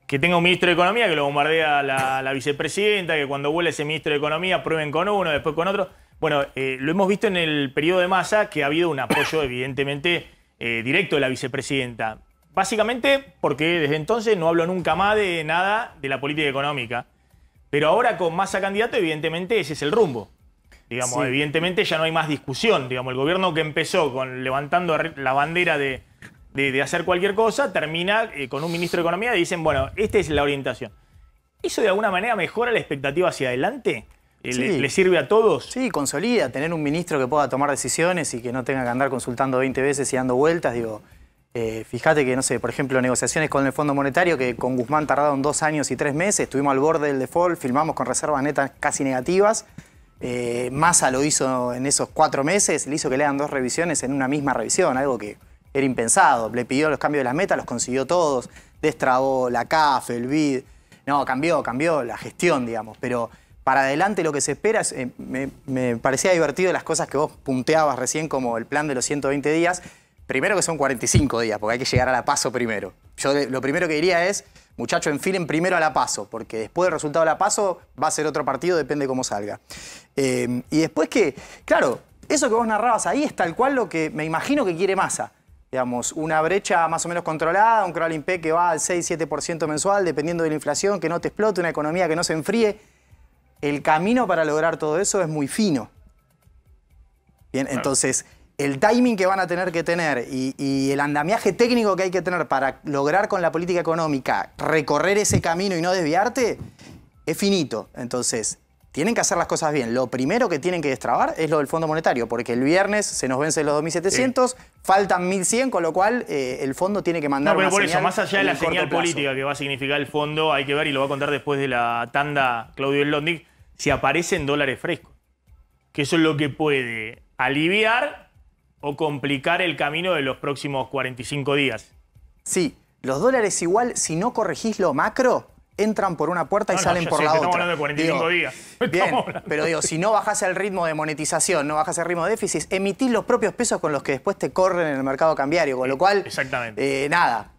Que tenga un ministro de Economía que lo bombardea la vicepresidenta, que cuando vuelve ese ministro de Economía prueben con uno, después con otro. Bueno, lo hemos visto en el periodo de Massa, que ha habido un apoyo evidentemente directo de la vicepresidenta. Básicamente porque desde entonces no hablo nunca más de nada de la política económica. Pero ahora con Massa candidato, evidentemente ese es el rumbo. Digamos, sí. Evidentemente ya no hay más discusión. Digamos, el gobierno que empezó levantando la bandera de hacer cualquier cosa, termina con un ministro de Economía y dicen, bueno, esta es la orientación. ¿Eso de alguna manera mejora la expectativa hacia adelante? Sí. ¿Le sirve a todos? Sí, consolida. Tener un ministro que pueda tomar decisiones y que no tenga que andar consultando 20 veces y dando vueltas, digo... fíjate que, no sé, por ejemplo, negociaciones con el Fondo Monetario, que con Guzmán tardaron 2 años y 3 meses, estuvimos al borde del default, filmamos con reservas netas casi negativas. Massa lo hizo en esos 4 meses, le hizo que le hagan 2 revisiones en una misma revisión, algo que era impensado. Le pidió los cambios de las metas, los consiguió todos, destrabó la CAF, el BID. No, cambió la gestión, digamos, pero para adelante lo que se espera es, me parecía divertido las cosas que vos punteabas recién, como el plan de los 120 días. Primero que son 45 días, porque hay que llegar a la PASO primero. Yo lo primero que diría es, muchachos, enfilen primero a la PASO, porque después del resultado de la PASO va a ser otro partido, depende de cómo salga. Y después que, claro, eso que vos narrabas ahí es tal cual lo que me imagino que quiere Massa. Digamos, una brecha más o menos controlada, un crawling P que va al 6-7% mensual, dependiendo de la inflación, que no te explote, una economía que no se enfríe. El camino para lograr todo eso es muy fino. Bien, entonces... El timing que van a tener que tener y el andamiaje técnico que hay que tener para lograr con la política económica recorrer ese camino y no desviarte es finito. Entonces, tienen que hacer las cosas bien. Lo primero que tienen que destrabar es lo del Fondo Monetario, porque el viernes se nos vencen los 2.700, faltan 1.100, con lo cual el fondo tiene que mandar una señal. No, pero por eso, más allá de la señal política que va a significar el fondo, hay que ver, y lo va a contar después de la tanda Claudio Londnik, si aparecen dólares frescos. Que eso es lo que puede aliviar o complicar el camino de los próximos 45 días. Sí, los dólares igual, si no corregís lo macro, entran por una puerta y salen por la otra. Estamos hablando de 45 días. Bien, pero digo, si no bajás el ritmo de monetización, no bajás el ritmo de déficit, emitís los propios pesos con los que después te corren en el mercado cambiario, con lo cual, nada,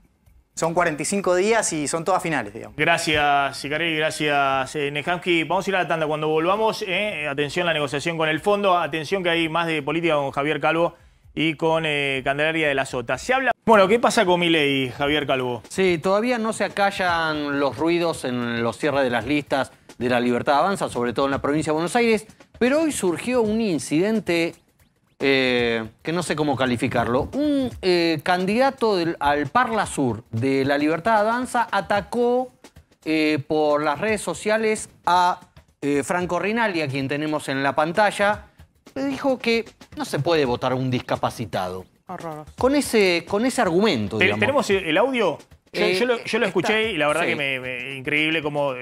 son 45 días y son todas finales, digamos. Gracias, Sicarelli, gracias, Nehamsky. Vamos a ir a la tanda. Cuando volvamos, atención a la negociación con el fondo, atención que hay más de política con Javier Calvo y con Candelaria de la Sota. Se habla... Bueno, ¿qué pasa con Milei, Javier Calvo? Sí, todavía no se acallan los ruidos en los cierres de las listas de La Libertad Avanza, sobre todo en la provincia de Buenos Aires, pero hoy surgió un incidente que no sé cómo calificarlo. Un candidato al Parla Sur de La Libertad Avanza atacó por las redes sociales a Franco Rinaldi, a quien tenemos en la pantalla. Dijo que no se puede votar a un discapacitado. Horroroso. Con ese argumento, digamos. ¿Tenemos el audio? Yo lo escuché y la verdad que increíble cómo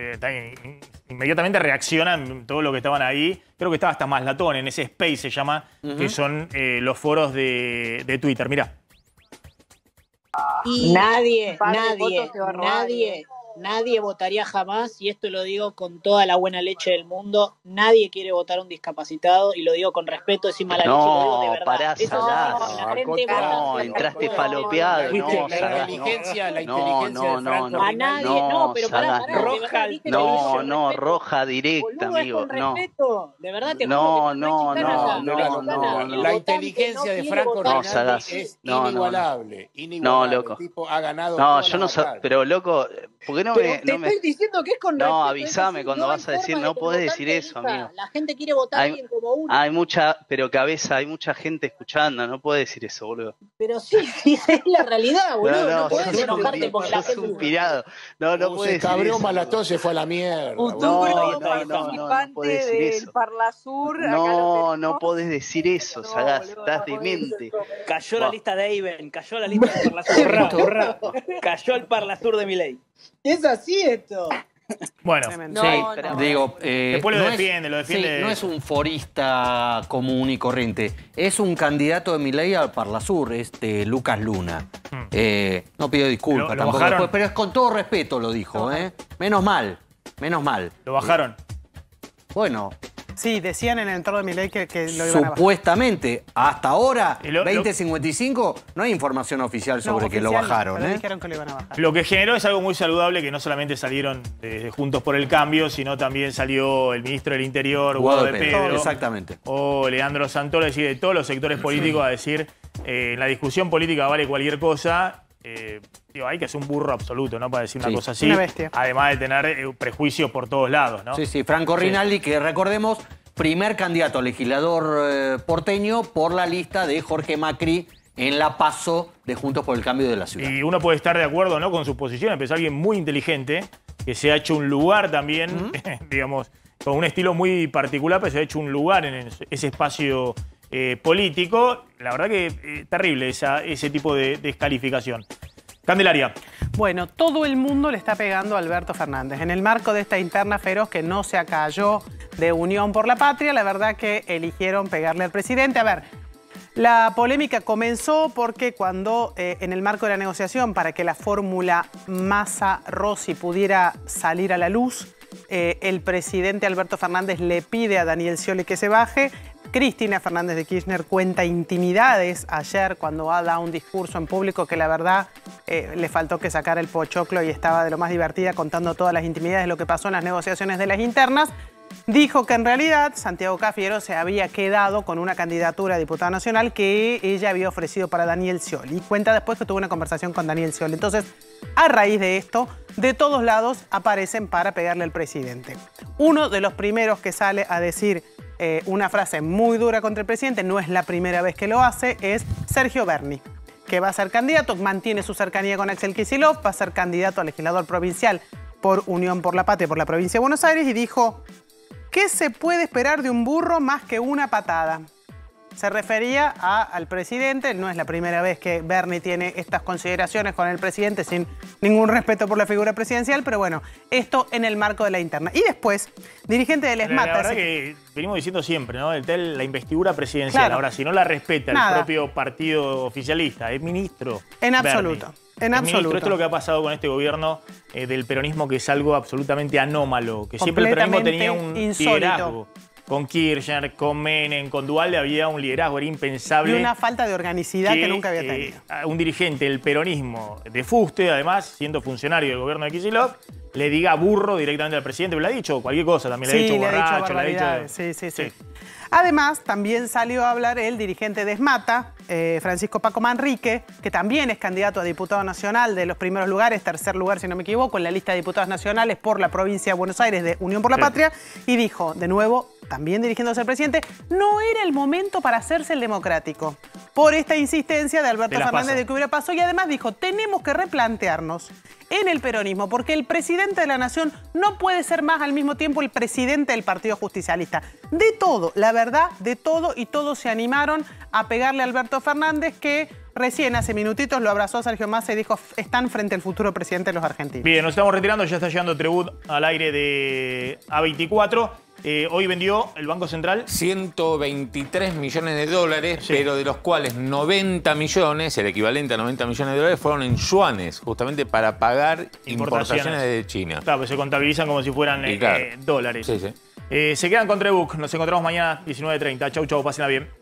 inmediatamente reaccionan todo lo que estaban ahí. Creo que estaba hasta Maslatón en ese space, se llama, que son los foros de Twitter. Mirá. Y nadie votaría jamás, y esto lo digo con toda la buena leche del mundo, nadie quiere votar a un discapacitado, y lo digo con respeto, sin mala leche, lo digo de verdad. Pará, entraste falopeado. La inteligencia de Franco. A nadie, pero pará, roja directa, amigo. No, de verdad te no. La inteligencia de Franco es inigualable. No, loco. El tipo ha ganado. No, yo no sé, pero loco, ¿por qué estoy diciendo que es con respeto. No, avísame cuando vas a decir, no podés decir eso, amigo. La gente quiere votar a alguien como uno. Hay mucha gente escuchando, no podés decir eso, boludo. Pero sí, es la realidad, boludo. No podés enojarte porque la gente... Inspirado. No podés decir eso. Cabrón Malatón se fue a la mierda. No podés decir eso. No podés decir eso, Sagaz, estás demente. Cayó la lista de Iben, cayó la lista de Parlasur. Cayó el Parlasur de Milei. Es así esto. Bueno, después lo defiende. Sí, no es un forista común y corriente, es un candidato de Milei al Parlasur, Lucas Luna. No pido disculpas tampoco después, pero es con todo respeto lo dijo, Menos mal. ¿Lo bajaron? Bueno. Sí, decían en el entorno de Milei que lo iban a bajar. Supuestamente, hasta ahora, 2055, no hay información oficial sobre que lo bajaron. Dijeron que lo iban a bajar. Lo que generó es algo muy saludable, que no solamente salieron de Juntos por el Cambio, sino también salió el ministro del Interior, Guado de Pedro. Exactamente. O Leandro Santoro, es decir, de todos los sectores políticos, a decir, en la discusión política vale cualquier cosa. Hay que ser un burro absoluto, ¿no? Para decir una cosa así. Una bestia. Además de tener prejuicios por todos lados, ¿no? Sí, Franco Rinaldi, que recordemos, primer candidato a legislador porteño por la lista de Jorge Macri en la PASO de Juntos por el Cambio de la ciudad. Y uno puede estar de acuerdo, ¿no?, con su posición, pero es alguien muy inteligente, que se ha hecho un lugar también, digamos, con un estilo muy particular, pero se ha hecho un lugar en ese espacio político. La verdad que terrible ese tipo de descalificación. Candelaria. Bueno, todo el mundo le está pegando a Alberto Fernández. En el marco de esta interna feroz que no se acalló de Unión por la Patria, la verdad que eligieron pegarle al presidente. A ver, la polémica comenzó porque cuando en el marco de la negociación para que la fórmula Massa-Rossi pudiera salir a la luz, el presidente Alberto Fernández le pide a Daniel Scioli que se baje. Cristina Fernández de Kirchner cuenta intimidades ayer cuando da un discurso en público que la verdad le faltó que sacara el pochoclo y estaba de lo más divertida contando todas las intimidades de lo que pasó en las negociaciones de las internas. Dijo que en realidad Santiago Cafiero se había quedado con una candidatura a diputada nacional que ella había ofrecido para Daniel Scioli. Y cuenta después que tuvo una conversación con Daniel Scioli. Entonces, a raíz de esto, de todos lados aparecen para pegarle al presidente. Uno de los primeros que sale a decir una frase muy dura contra el presidente, no es la primera vez que lo hace, es Sergio Berni, que va a ser candidato, mantiene su cercanía con Axel Kicillof, va a ser candidato a legislador provincial por Unión por la Patria por la provincia de Buenos Aires y dijo: ¿qué se puede esperar de un burro más que una patada? Se refería al presidente, no es la primera vez que Berni tiene estas consideraciones con el presidente sin ningún respeto por la figura presidencial, pero bueno, esto en el marco de la interna. Y después, dirigente del ESMATA... La verdad que venimos diciendo siempre, ¿no? La investidura presidencial. Claro. Ahora, si no la respeta el propio partido oficialista, es ministro. En absoluto. En absoluto. Esto es lo que ha pasado con este gobierno del peronismo, que es algo absolutamente anómalo, que siempre el peronismo tenía un liderazgo. Con Kirchner, con Menem, con Duhalde había un liderazgo, era impensable. Y una falta de organicidad que nunca había tenido. Un dirigente del peronismo de fuste, además, siendo funcionario del gobierno de Kicillof, le diga burro directamente al presidente. Pero le ha dicho cualquier cosa, también le ha dicho borracho, le ha dicho... Sí. Además, también salió a hablar el dirigente de ESMATA, Francisco Paco Manrique, que también es candidato a diputado nacional de los primeros lugares, tercer lugar si no me equivoco, en la lista de diputados nacionales por la provincia de Buenos Aires de Unión por la Patria, y dijo, de nuevo, también dirigiéndose al presidente, no era el momento para hacerse el democrático, por esta insistencia de Alberto Fernández de que hubiera pasado, y además dijo, tenemos que replantearnos en el peronismo, porque el presidente de la Nación no puede ser más al mismo tiempo el presidente del Partido Justicialista. De todo, la verdad, de todo, y todos se animaron a pegarle a Alberto Fernández, que recién, hace minutitos, lo abrazó Sergio Massa y dijo, están frente al futuro presidente de los argentinos. Bien, nos estamos retirando, ya está llegando Tribut al aire de A24. Hoy vendió el Banco Central 123 millones de dólares, pero de los cuales 90 millones, el equivalente a 90 millones de dólares, fueron en yuanes, justamente para pagar importaciones de China. Claro, pues se contabilizan como si fueran claro, dólares. Sí, sí. Se quedan con Tribut, nos encontramos mañana 19:30. Chau, chau, pásenla bien.